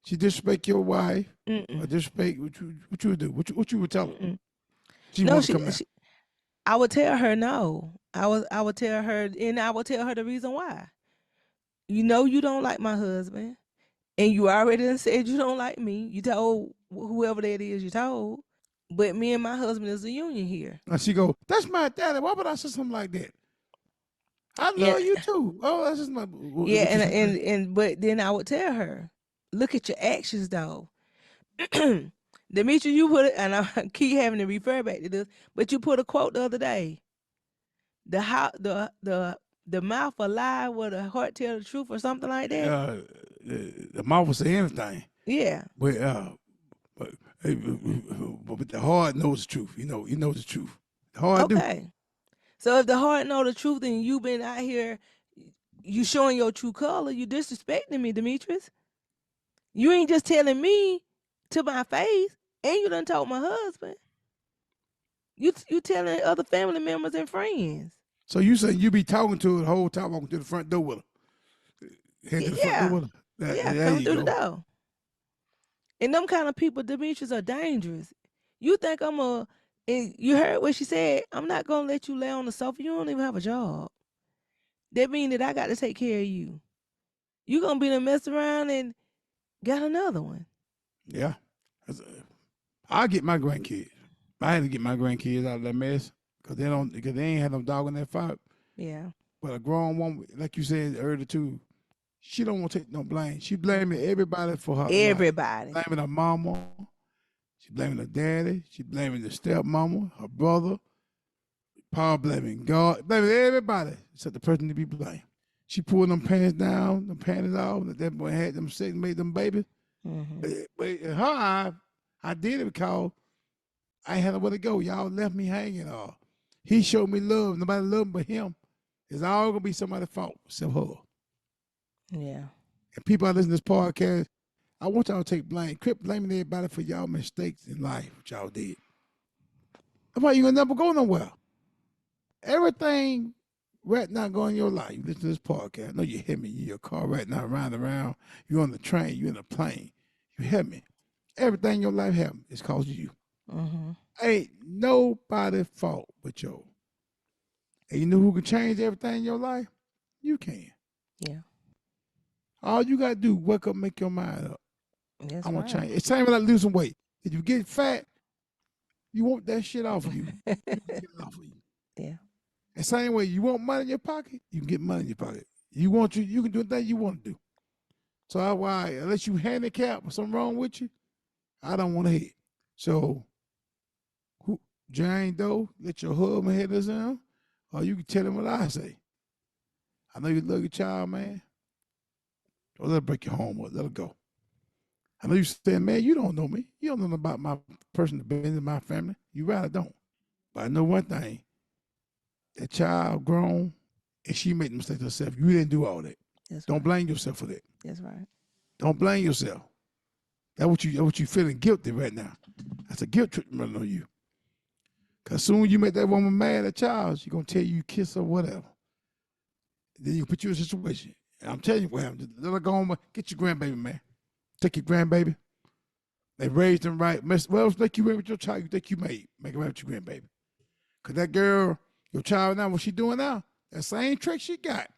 She disrespect your wife or disrespect what you would do? What you would tell her? She No, want to come now. I would tell her no. I would tell her, and I would tell her the reason why. You know you don't like my husband, and you already done said you don't like me. You told whoever that is you told. But me and my husband is a union here. And she go, that's my daddy. Why would I say something like that? I love you too. Oh, that's just my yeah. And but then I would tell her, look at your actions though. Demetri, you put it, and I keep having to refer back to this, but you put a quote the other day. The mouth a lie, where the heart tell the truth, or something like that. The mouth will say anything. Yeah. But the heart knows the truth. You know the truth. The heart okay. Do. So if the heart know the truth, and you been out here, you showing your true color, you disrespecting me, Demetrius. You ain't just telling me to my face, and you done told my husband. You telling other family members and friends. So you saying you be talking to her the whole time, walking to the front door with her? Head to the front door with her? Yeah, come through the door. And them kind of people, Demetrius, are dangerous. You think and you heard what she said, I'm not going to let you lay on the sofa. You don't even have a job. That means that I got to take care of you. You going to be to mess around and got another one. Yeah. I'll get my grandkids. I had to get my grandkids out of that mess because they ain't had no dog in that fight. Yeah. But a grown woman, like you said earlier too, she don't want to take no blame. She blaming everybody for her Everybody. Life. Blaming her mama. She blaming her daddy. She blaming the stepmama, her brother. Paul blaming God. Blaming everybody except the person to be blamed. She pulled them pants down, them panties off, and that boy had them sick and made them babies. But in her eye, I did it because I ain't had nowhere to go. Y'all left me hanging. He showed me love. Nobody loved him but him. It's all going to be somebody's fault except her. Yeah. And people that listen to this podcast, I want y'all to take blame. Quit blaming everybody for y'all mistakes in life, what y'all did. That's why you're going to never go nowhere. Everything right now going in your life, you listen to this podcast. I know you hear me. You're in your car right now, riding around. You're on the train. You're in a plane. You hear me. Everything in your life happen is cause of you. Mm-hmm. Ain't nobody fault but yours. And you know who can change everything in your life? You can. Yeah. All you gotta do, wake up, make your mind up. That's I'm gonna right. change. It's same like losing weight. If you get fat, you want that shit off of you. You can get it off of you. Yeah. The same way you want money in your pocket, you can get money in your pocket. You can do anything you want to do. So that's why unless you handicapped or something wrong with you, I don't want to hear it. So who Jane Doe, let your husband head us down, or you can tell him what I say. I know you love your child, man. Or let her break your home up. Let her go. I know you saying, man, you don't know me. You don't know about my personal business, my family. You rather don't. But I know one thing. That child grown and she made the mistake herself. You didn't do all that. That's Don't right. blame yourself for that. That's right. Don't blame yourself. That's what you feeling guilty right now. That's a guilt trip running on you. Cause soon you make that woman mad at child, she gonna tell you kiss her, whatever. Then you put you in a situation. And I'm telling you what happened. Let her go home, get your grandbaby, man. Take your grandbaby. They raised them right. Well, make you right with your child you think you made. Make it right with your grandbaby. Cause that girl, your child now, what she doing now? That same trick she got.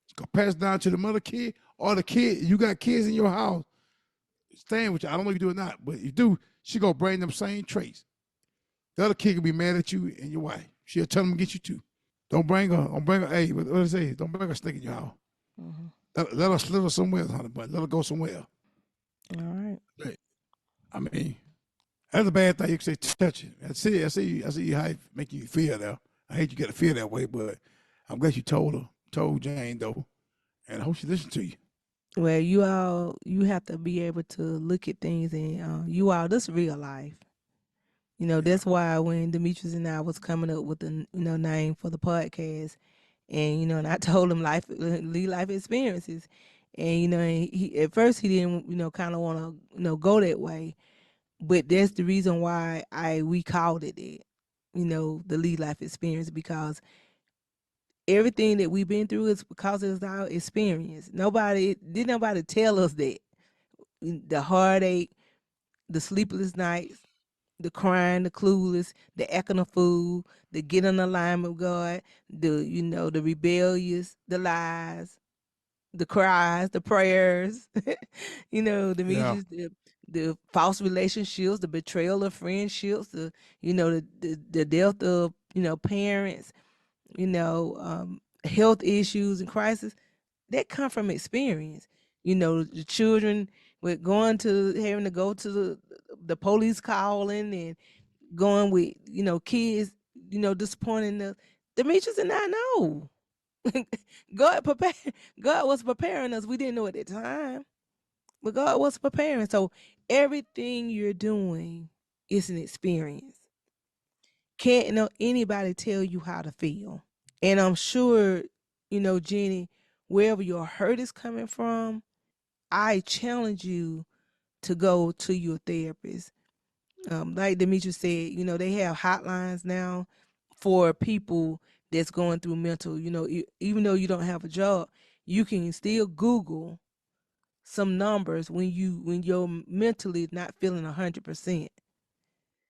She gonna pass it down to the mother kid or the kid. You got kids in your house staying with you. I don't know if you do or not, but if you do, she gonna bring them same traits. The other kid can be mad at you and your wife. She'll tell them to get you too. Don't bring her. Hey, what I say? Don't bring her snake in your house. Mm-hmm. Let her slither somewhere, honey, but let her go somewhere. All right. Right. I mean, that's a bad thing. You can say touch it. I see how it make you feel there. I hate you got to feel that way, but I'm glad you told Jane though, and I hope she listened to you. Well, you have to be able to look at things and this real life. Yeah. That's why when Demetrius and I was coming up with the name for the podcast, and I told him lead life experiences, and he at first he didn't kind of want to go that way, but that's the reason why we called it that, the lead life experience, because everything that we've been through is because it's our experience. Nobody tell us that the heartache, the sleepless nights, the crying, the clueless, the acting a fool, the get in alignment with God, the rebellious, the lies, the cries, the prayers, the Yeah. measures, the false relationships, the betrayal of friendships, the death of parents, health issues and crisis that come from experience. The children with having to go to the police calling and going with kids disappointing the Demetrius and I know. God prepare God was preparing us. We didn't know at the time, but God was preparing. So everything you're doing is an experience. Can't know anybody tell you how to feel. And I'm sure, Jenny, wherever your hurt is coming from, I challenge you to go to your therapist. Like Demetrius said, they have hotlines now for people that's going through mental, even though you don't have a job, you can still Google some numbers when you're mentally not feeling 100%.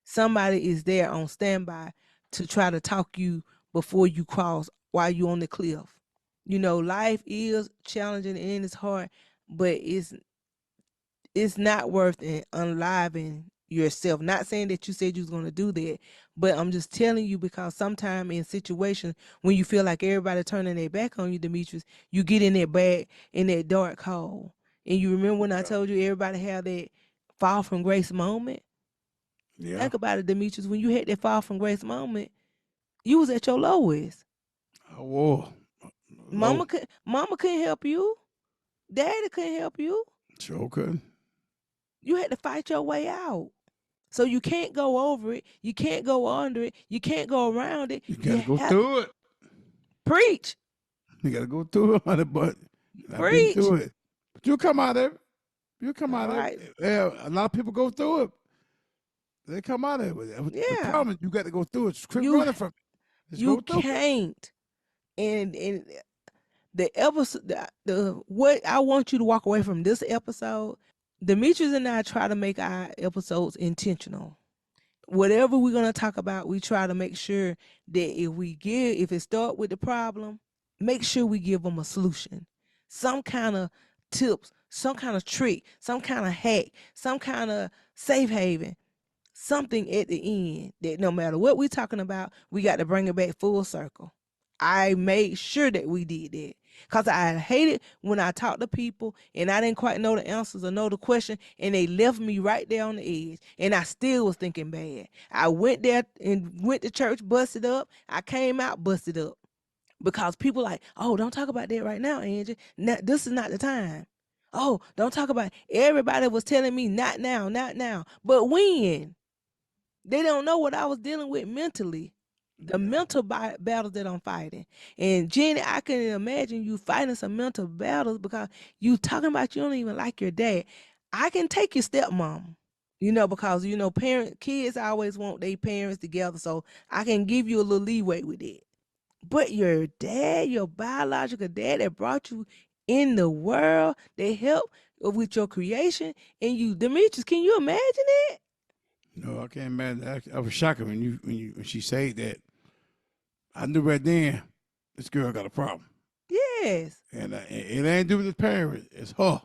Somebody is there on standby to try to talk you before you cross while you're on the cliff. Life is challenging and it's hard, but it's not worth it unliving yourself. Not saying that you said you was going to do that, but I'm just telling you because sometimes in situations when you feel like everybody turning their back on you, Demetrius, you get in that in that dark hole. And you remember when I Yeah. told you everybody have that fall from grace moment? Yeah. Think about it, Demetrius. When you had that fall from grace moment, you was at your lowest. Whoa. Low. Mama couldn't help you. Daddy couldn't help you. Sure could. You had to fight your way out. So you can't go over it. You can't go under it. You can't go around it. You You gotta go have through it. preach, You gotta go through it, honey, but I've been preach. through it. But you'll come out of it. You'll come All out of right. it. Yeah, a lot of people go through it. They come out of it. The Yeah. problem is you got to go through it. Just quit You running from it. Just you go through it. can't. And the episode, the what I want you to walk away from this episode. Demetrius and I try to make our episodes intentional. Whatever we're gonna talk about, we try to make sure that if it start with the problem, make sure we give them a solution, some kind of tips, some kind of trick, some kind of hack, some kind of safe haven, something at the end that no matter what we're talking about, we got to bring it back full circle. I made sure that we did that because I hated when I talked to people and I didn't quite know the answers or know the question and they left me right there on the edge and I still was thinking bad. I went there and went to church busted up. I came out busted up because people like, oh, don't talk about that right now, Angie. This is not the time. Oh, don't talk about it. Everybody was telling me not now, not now. But when? They don't know what I was dealing with mentally, the mental battles that I'm fighting. And Jenny, I can imagine you fighting some mental battles because you talking about you don't even like your dad. I can take your stepmom, because kids always want their parents together, so I can give you a little leeway with it. But your dad, your biological dad that brought you in the world, they help with your creation, and you, Demetrius, can you imagine that? No, I can't imagine. I was shocked when she said that. I knew right then this girl got a problem. Yes. And it ain't do with the parents. It's her.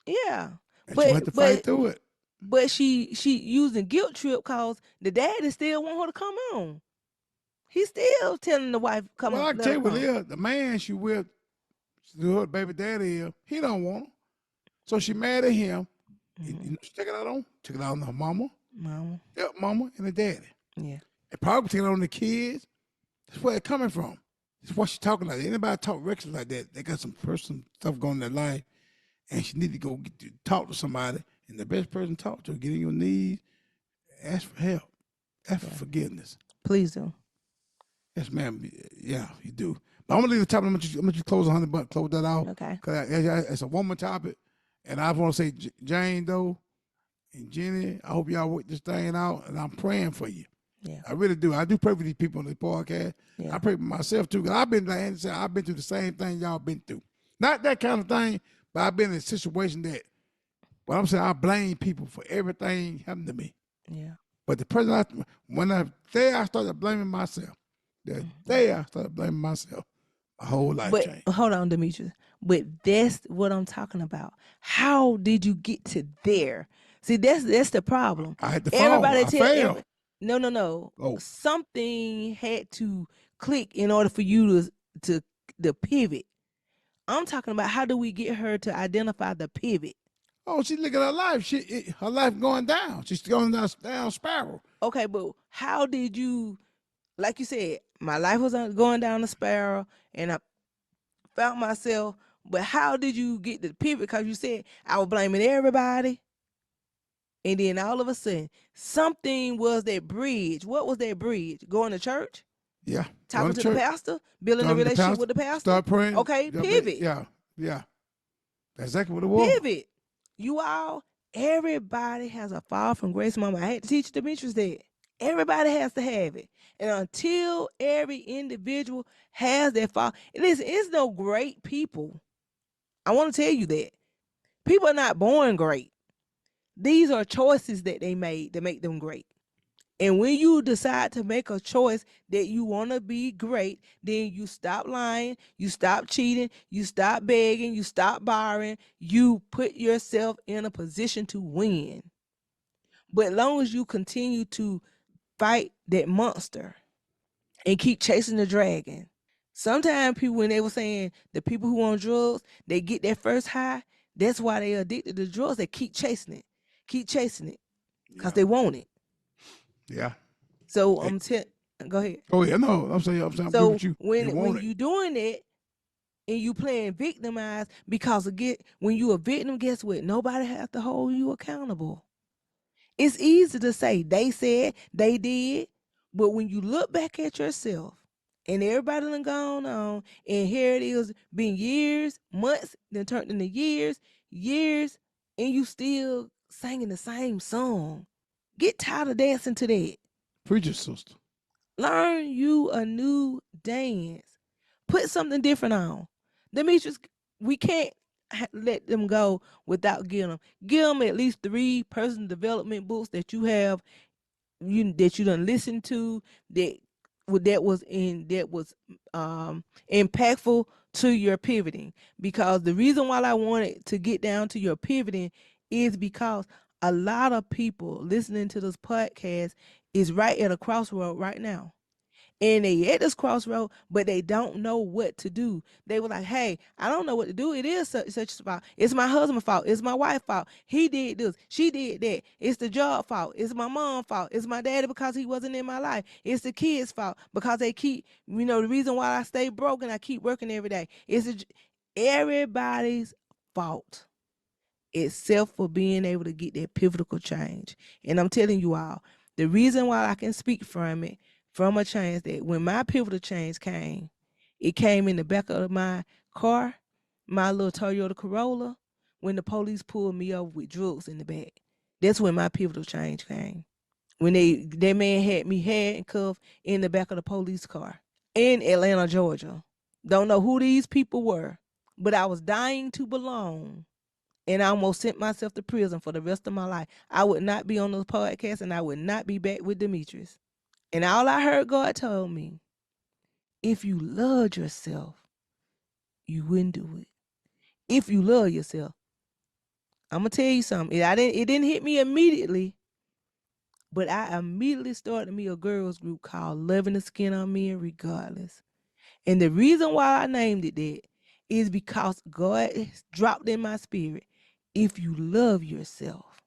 Yeah. And she had to fight through it. But she using guilt trip because the daddy still want her to come on. He's still telling the wife, come on. Well, I can tell you what it is. The man she with, her baby daddy is, he don't want her. So she mad at him. Mm-hmm. She took it out on her mama. Yep, mama and the daddy. Yeah. And probably taking it on the kids. That's where it's coming from. That's what she's talking like. Anybody talk reckless like that, they got some personal stuff going in their life, and she need to go talk to somebody. And the best person to talk to, get on your knees, ask for help, ask for forgiveness. Please do. Yes, ma'am. Yeah, you do. But I'm gonna leave the topic. I'm gonna just close 100 bucks, close that out. Okay. Because it's a woman topic, and I want to say, Jane though, and Jenny, I hope y'all work this thing out, and I'm praying for you. Yeah, I really do. I do pray for these people on this podcast. Yeah. I pray for myself too, because I've been like Andy said, I've been through the same thing y'all been through. Not that kind of thing, but I've been in a situation that, what I'm saying, I blame people for everything happened to me. Yeah. But the person, I started blaming myself. The day I started blaming myself, my whole life changed. Hold on, Demetrius. But that's what I'm talking about. How did you get to there? See, that's the problem. I had to fall. I failed. No. Oh. Something had to click in order for you to pivot. I'm talking about how do we get her to identify the pivot? Oh, she look at her life. Her life going down. She's going down spiral. Okay, but how did you, like you said, my life was going down the spiral, and I found myself. But how did you get the pivot? Because you said I was blaming everybody. And then all of a sudden, something was that bridge. What was that bridge? Going to church? Yeah. Talking to the pastor? Building a relationship with the pastor? Start praying. Okay, pivot. Yeah. That's exactly what it was. Pivot. You all, everybody has a fall from grace, mama. I had to teach Demetrius that. Everybody has to have it. And until every individual has that fall, listen, it's no great people. I want to tell you that. People are not born great. These are choices that they made to make them great. And when you decide to make a choice that you want to be great, then you stop lying, you stop cheating, you stop begging, you stop borrowing, you put yourself in a position to win. But as long as you continue to fight that monster and keep chasing the dragon, sometimes people, when they were saying the people who on drugs, they get their first high, that's why they addicted to drugs. They keep chasing it because they want it. Yeah. So go ahead. Oh yeah, no, I'm saying. So when you doing it and you playing victimized, because when you a victim, guess what? Nobody has to hold you accountable. It's easy to say they said, they did, but when you look back at yourself and everybody done gone on, and here it is, been years, months, then turned into years, and you still singing the same song. Get tired of dancing to that. Preacher sister. Learn you a new dance. Put something different on. Demetrius, we can't let them go without getting them. Give them at least 3 personal development books that you have, that you done listened to, that was impactful to your pivoting. Because the reason why I wanted to get down to your pivoting is because a lot of people listening to this podcast is right at a crossroad right now. And they at this crossroad, but they don't know what to do. They were like, hey, I don't know what to do. It is such a fault. It's my husband's fault. It's my wife's fault. He did this. She did that. It's the job fault. It's my mom's fault. It's my daddy because he wasn't in my life. It's the kids' fault because they keep, the reason why I stay broke and I keep working every day. It's everybody's fault except for being able to get that pivotal change. And I'm telling you all, the reason why I can speak from a change, that when my pivotal change came, it came in the back of my car, my little Toyota Corolla, when the police pulled me over with drugs in the back. That's when my pivotal change came. When that man had me handcuffed in the back of the police car in Atlanta, Georgia. Don't know who these people were, but I was dying to belong. And I almost sent myself to prison for the rest of my life. I would not be on the podcast, and I would not be back with Demetrius. And all I heard God told me, if you loved yourself, you wouldn't do it. If you love yourself. I'm going to tell you something. It didn't hit me immediately, but I immediately started me a girls group called Loving the Skin on Me Regardless. And the reason why I named it that is because God dropped in my spirit, if you love yourself,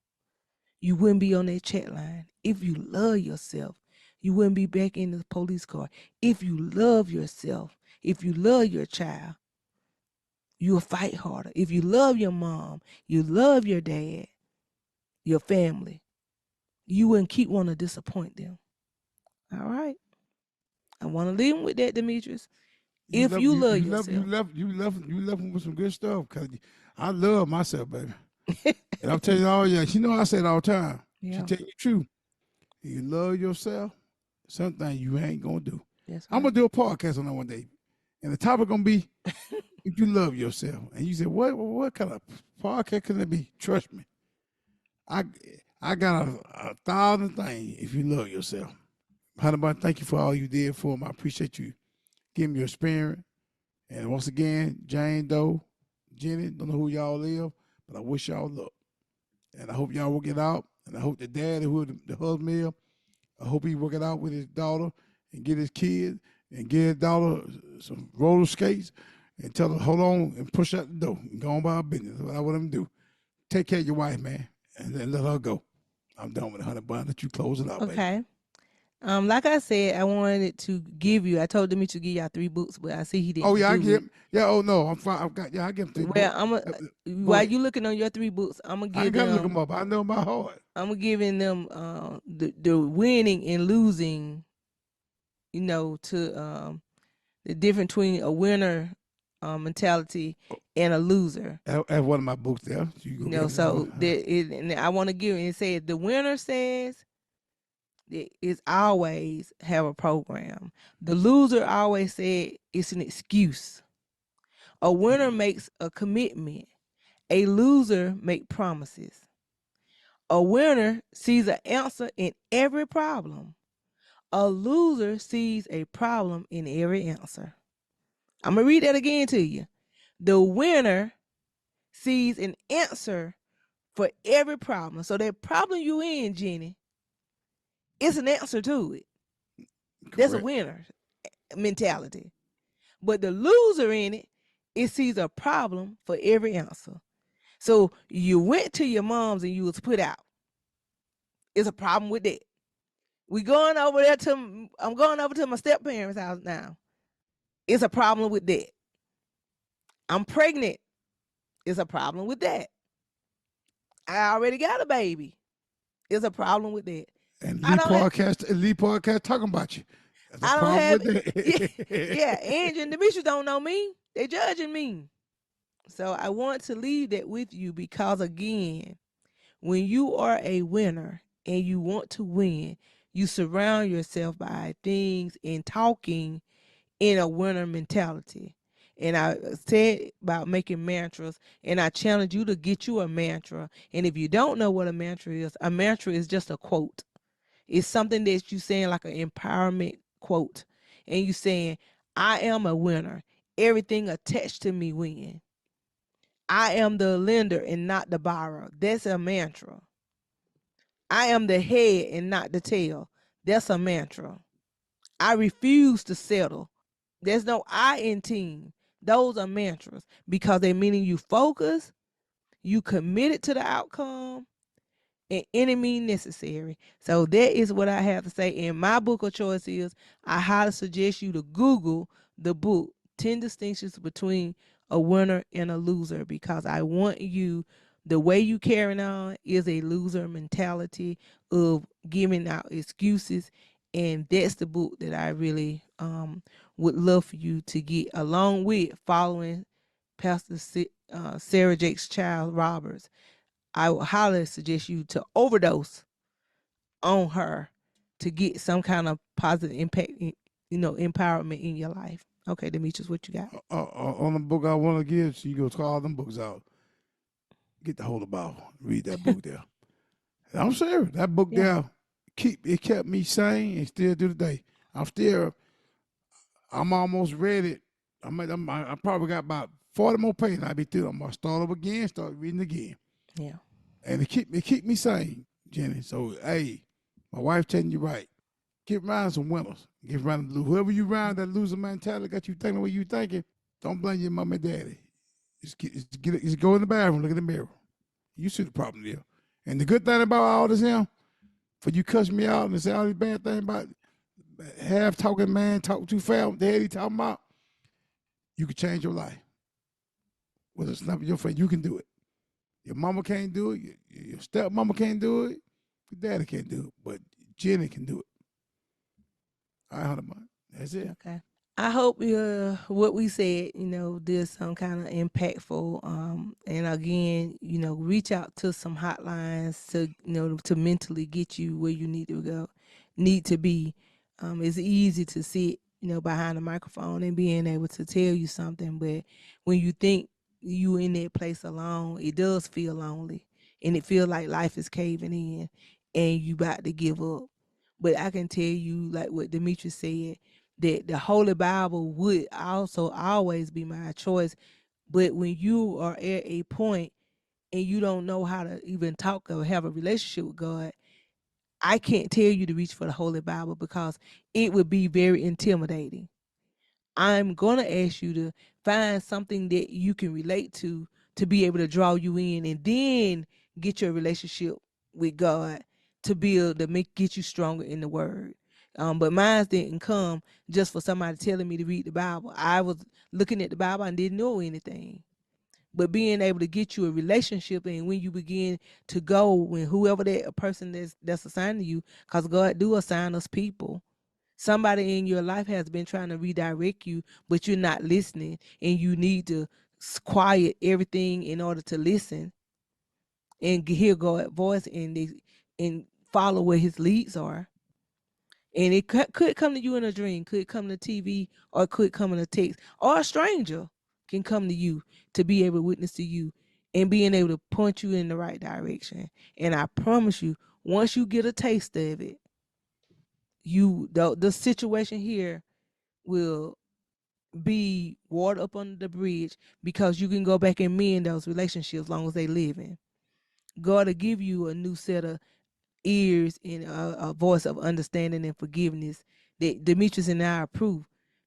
you wouldn't be on that chat line. If you love yourself, you wouldn't be back in the police car. If you love yourself, if you love your child, you'll fight harder. If you love your mom, you love your dad, your family, you wouldn't keep wanting to disappoint them. All right. I want to leave them with that, Demetrius. You love yourself. You left them with some good stuff, because I love myself, baby. And I'm telling you all, I say it all the time. Yeah. She tell you the truth. You love yourself, something you ain't going to do. Right. I'm going to do a podcast on that one day. And the topic going to be, if you love yourself. And you say, what kind of podcast can it be? Trust me. I got a 1,000 things if you love yourself. Honey, thank you for all you did for me. I appreciate you giving me your spirit. And once again, Jane Doe, Jenny, don't know who y'all live, but I wish y'all luck. And I hope y'all work it out. And I hope the dad, who the husband is, I hope he work it out with his daughter and get his kids and get his daughter some roller skates and tell her, hold on, and push out the door and go on by our business. That's what I want him to do. Take care of your wife, man, and then let her go. I'm done with it, honey bun. Let you close it out, baby. Okay. Like I said, I wanted to give you. I told Demi to give y'all 3 books, but I see he didn't. Oh yeah, I get. Yeah. Oh no, I'm fine. I give him 3 books. Well, while you looking on your 3 books, I'm gonna give them. I gotta look them up. I know my heart. I'm gonna giving them the winning and losing. To the difference between a winner mentality and a loser. That's one of my books there. So and I want to give it. It says the winner says it's always have a program. The loser always said it's an excuse. A winner makes a commitment. A loser make promises. A winner sees an answer in every problem. A loser sees a problem in every answer. I'm going to read that again to you. The winner sees an answer for every problem. So that problem you in, Jenny, it's an answer to it. Correct. That's a winner mentality. But the loser in it sees a problem for every answer. So you went to your mom's and you was put out. It's a problem with that. I'm going over to my step-parents' house now. It's a problem with that. I'm pregnant. It's a problem with that. I already got a baby. It's a problem with that. And Lee podcast talking about you. I don't have it. Yeah, Angie and Demetrius don't know me. They judging me. So I want to leave that with you because, again, when you are a winner and you want to win, you surround yourself by things and talking in a winner mentality. And I said about making mantras, and I challenge you to get you a mantra. And if you don't know what a mantra is just a quote. It's something that you saying like an empowerment quote. And you saying, I am a winner. Everything attached to me win. I am the lender and not the borrower. That's a mantra. I am the head and not the tail. That's a mantra. I refuse to settle. There's no I in team. Those are mantras because they meaning you focus, you committed to the outcome, and any means necessary. So that is what I have to say. In my book of choice is I highly suggest you to Google the book 10 Distinctions Between a Winner and a Loser, because I want you, the way you carrying on is a loser mentality of giving out excuses. And that's the book that I really would love for you to get, along with following Pastor Sarah Jakes Child Roberts. I would highly suggest you to overdose on her to get some kind of positive impact, empowerment in your life. Okay, Demetrius, what you got? On the book I want to give, so you go call them books out. Get the Holy Bible. Read that book there. I'm serious. That book there, kept me sane and still to today. I'm almost ready. I probably got about 40 more pages. I'll be through. I'm gonna start over again, start reading again. Yeah. And it keep me sane, Jenny. So hey, my wife telling you right. Get around some winners. Get around whoever you around that loser mentality got you thinking what you thinking. Don't blame your mom and daddy. Just go in the bathroom, look in the mirror. You see the problem there. And the good thing about all this here, for you cuss me out and say all these bad things about half talking man, talk too fast, the head he talking about, you can change your life. With a snap of your face, you can do it. Your mama can't do it. Your stepmama can't do it. Your daddy can't do it. But Jenny can do it. All right, Hunter. That's it. Okay. I hope what we said, did some kind of impactful. And again, reach out to some hotlines to mentally get you where you need to be. It's easy to sit, behind the microphone and being able to tell you something, but when you think you in that place alone, it does feel lonely, and it feels like life is caving in, and you about to give up. But I can tell you, like what Demetrius said, that the Holy Bible would also always be my choice. But when you are at a point and you don't know how to even talk or have a relationship with God, I can't tell you to reach for the Holy Bible because it would be very intimidating. I'm going to ask you to find something that you can relate to be able to draw you in, and then get your relationship with God to build, get you stronger in the word. But mine didn't come just for somebody telling me to read the Bible. I was looking at the Bible and didn't know anything. But being able to get you a relationship, and when you begin to go, when whoever that person that's assigned to you, because God do assign us people. Somebody in your life has been trying to redirect you, but you're not listening, and you need to quiet everything in order to listen and hear God's voice and follow where His leads are. And it could come to you in a dream, could come to TV, or could come in a text, or a stranger can come to you to be able to witness to you and being able to point you in the right direction. And I promise you, once you get a taste of it, the situation here will be water up under the bridge, because you can go back and mend those relationships as long as they live in. God will give you a new set of ears and a voice of understanding and forgiveness that Demetrius and I approve.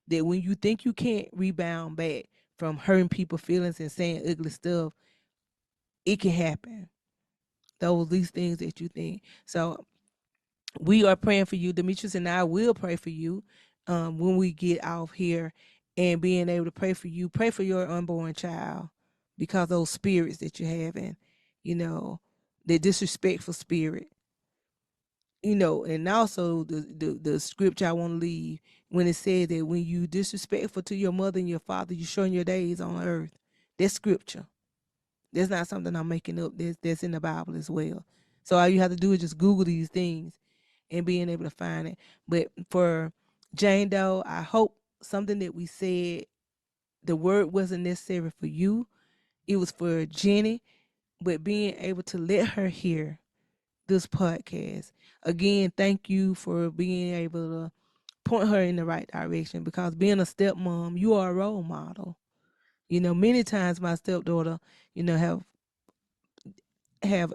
That when you think you can't rebound back from hurting people's feelings and saying ugly stuff, it can happen. These things that you think. So we are praying for you. Demetrius and I will pray for you when we get off here, and being able to pray for you. Pray for your unborn child, because those spirits that you're having, the disrespectful spirit, and also the scripture I want to leave, when it says that when you disrespectful to your mother and your father, you're showing your days on earth. That's scripture. That's not something I'm making up. That's in the Bible as well. So all you have to do is just Google these things and being able to find it. But for Jane Doe, I hope something that we said the word wasn't necessary for you. It was for Jenny, but being able to let her hear this podcast. Again, thank you for being able to point her in the right direction, because being a stepmom, you are a role model. Many times my stepdaughter, have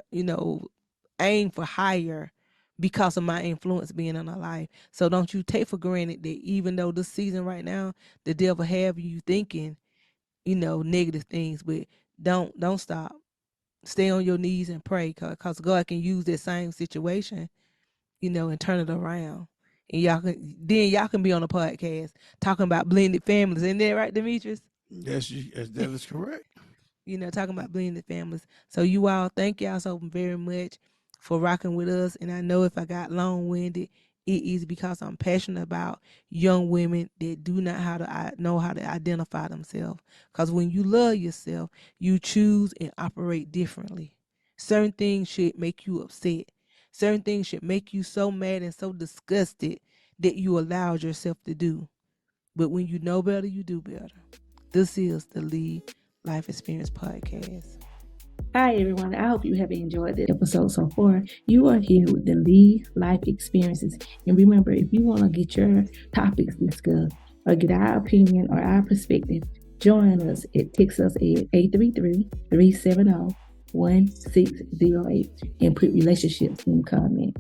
aimed for higher because of my influence being in her life. So don't you take for granted that even though this season right now, the devil have you thinking, negative things, but don't stop. Stay on your knees and pray, because God can use that same situation, and turn it around. And y'all can be on a podcast talking about blended families. Isn't that right, Demetrius? Yes, that is correct. Talking about blended families. So you all, thank y'all so very much for rocking with us. And I know if I got long-winded, it is because I'm passionate about young women that do not know how to identify themselves. Because when you love yourself, you choose and operate differently. Certain things should make you upset. Certain things should make you so mad and so disgusted that you allowed yourself to do. But when you know better, you do better. This is the Lead Life Experience Podcast. Hi, everyone. I hope you have enjoyed the episode so far. You are here with the Lead Life Experiences. And remember, if you want to get your topics discussed or get our opinion or our perspective, join us text us at 833-370-1608 and put relationships in the comment.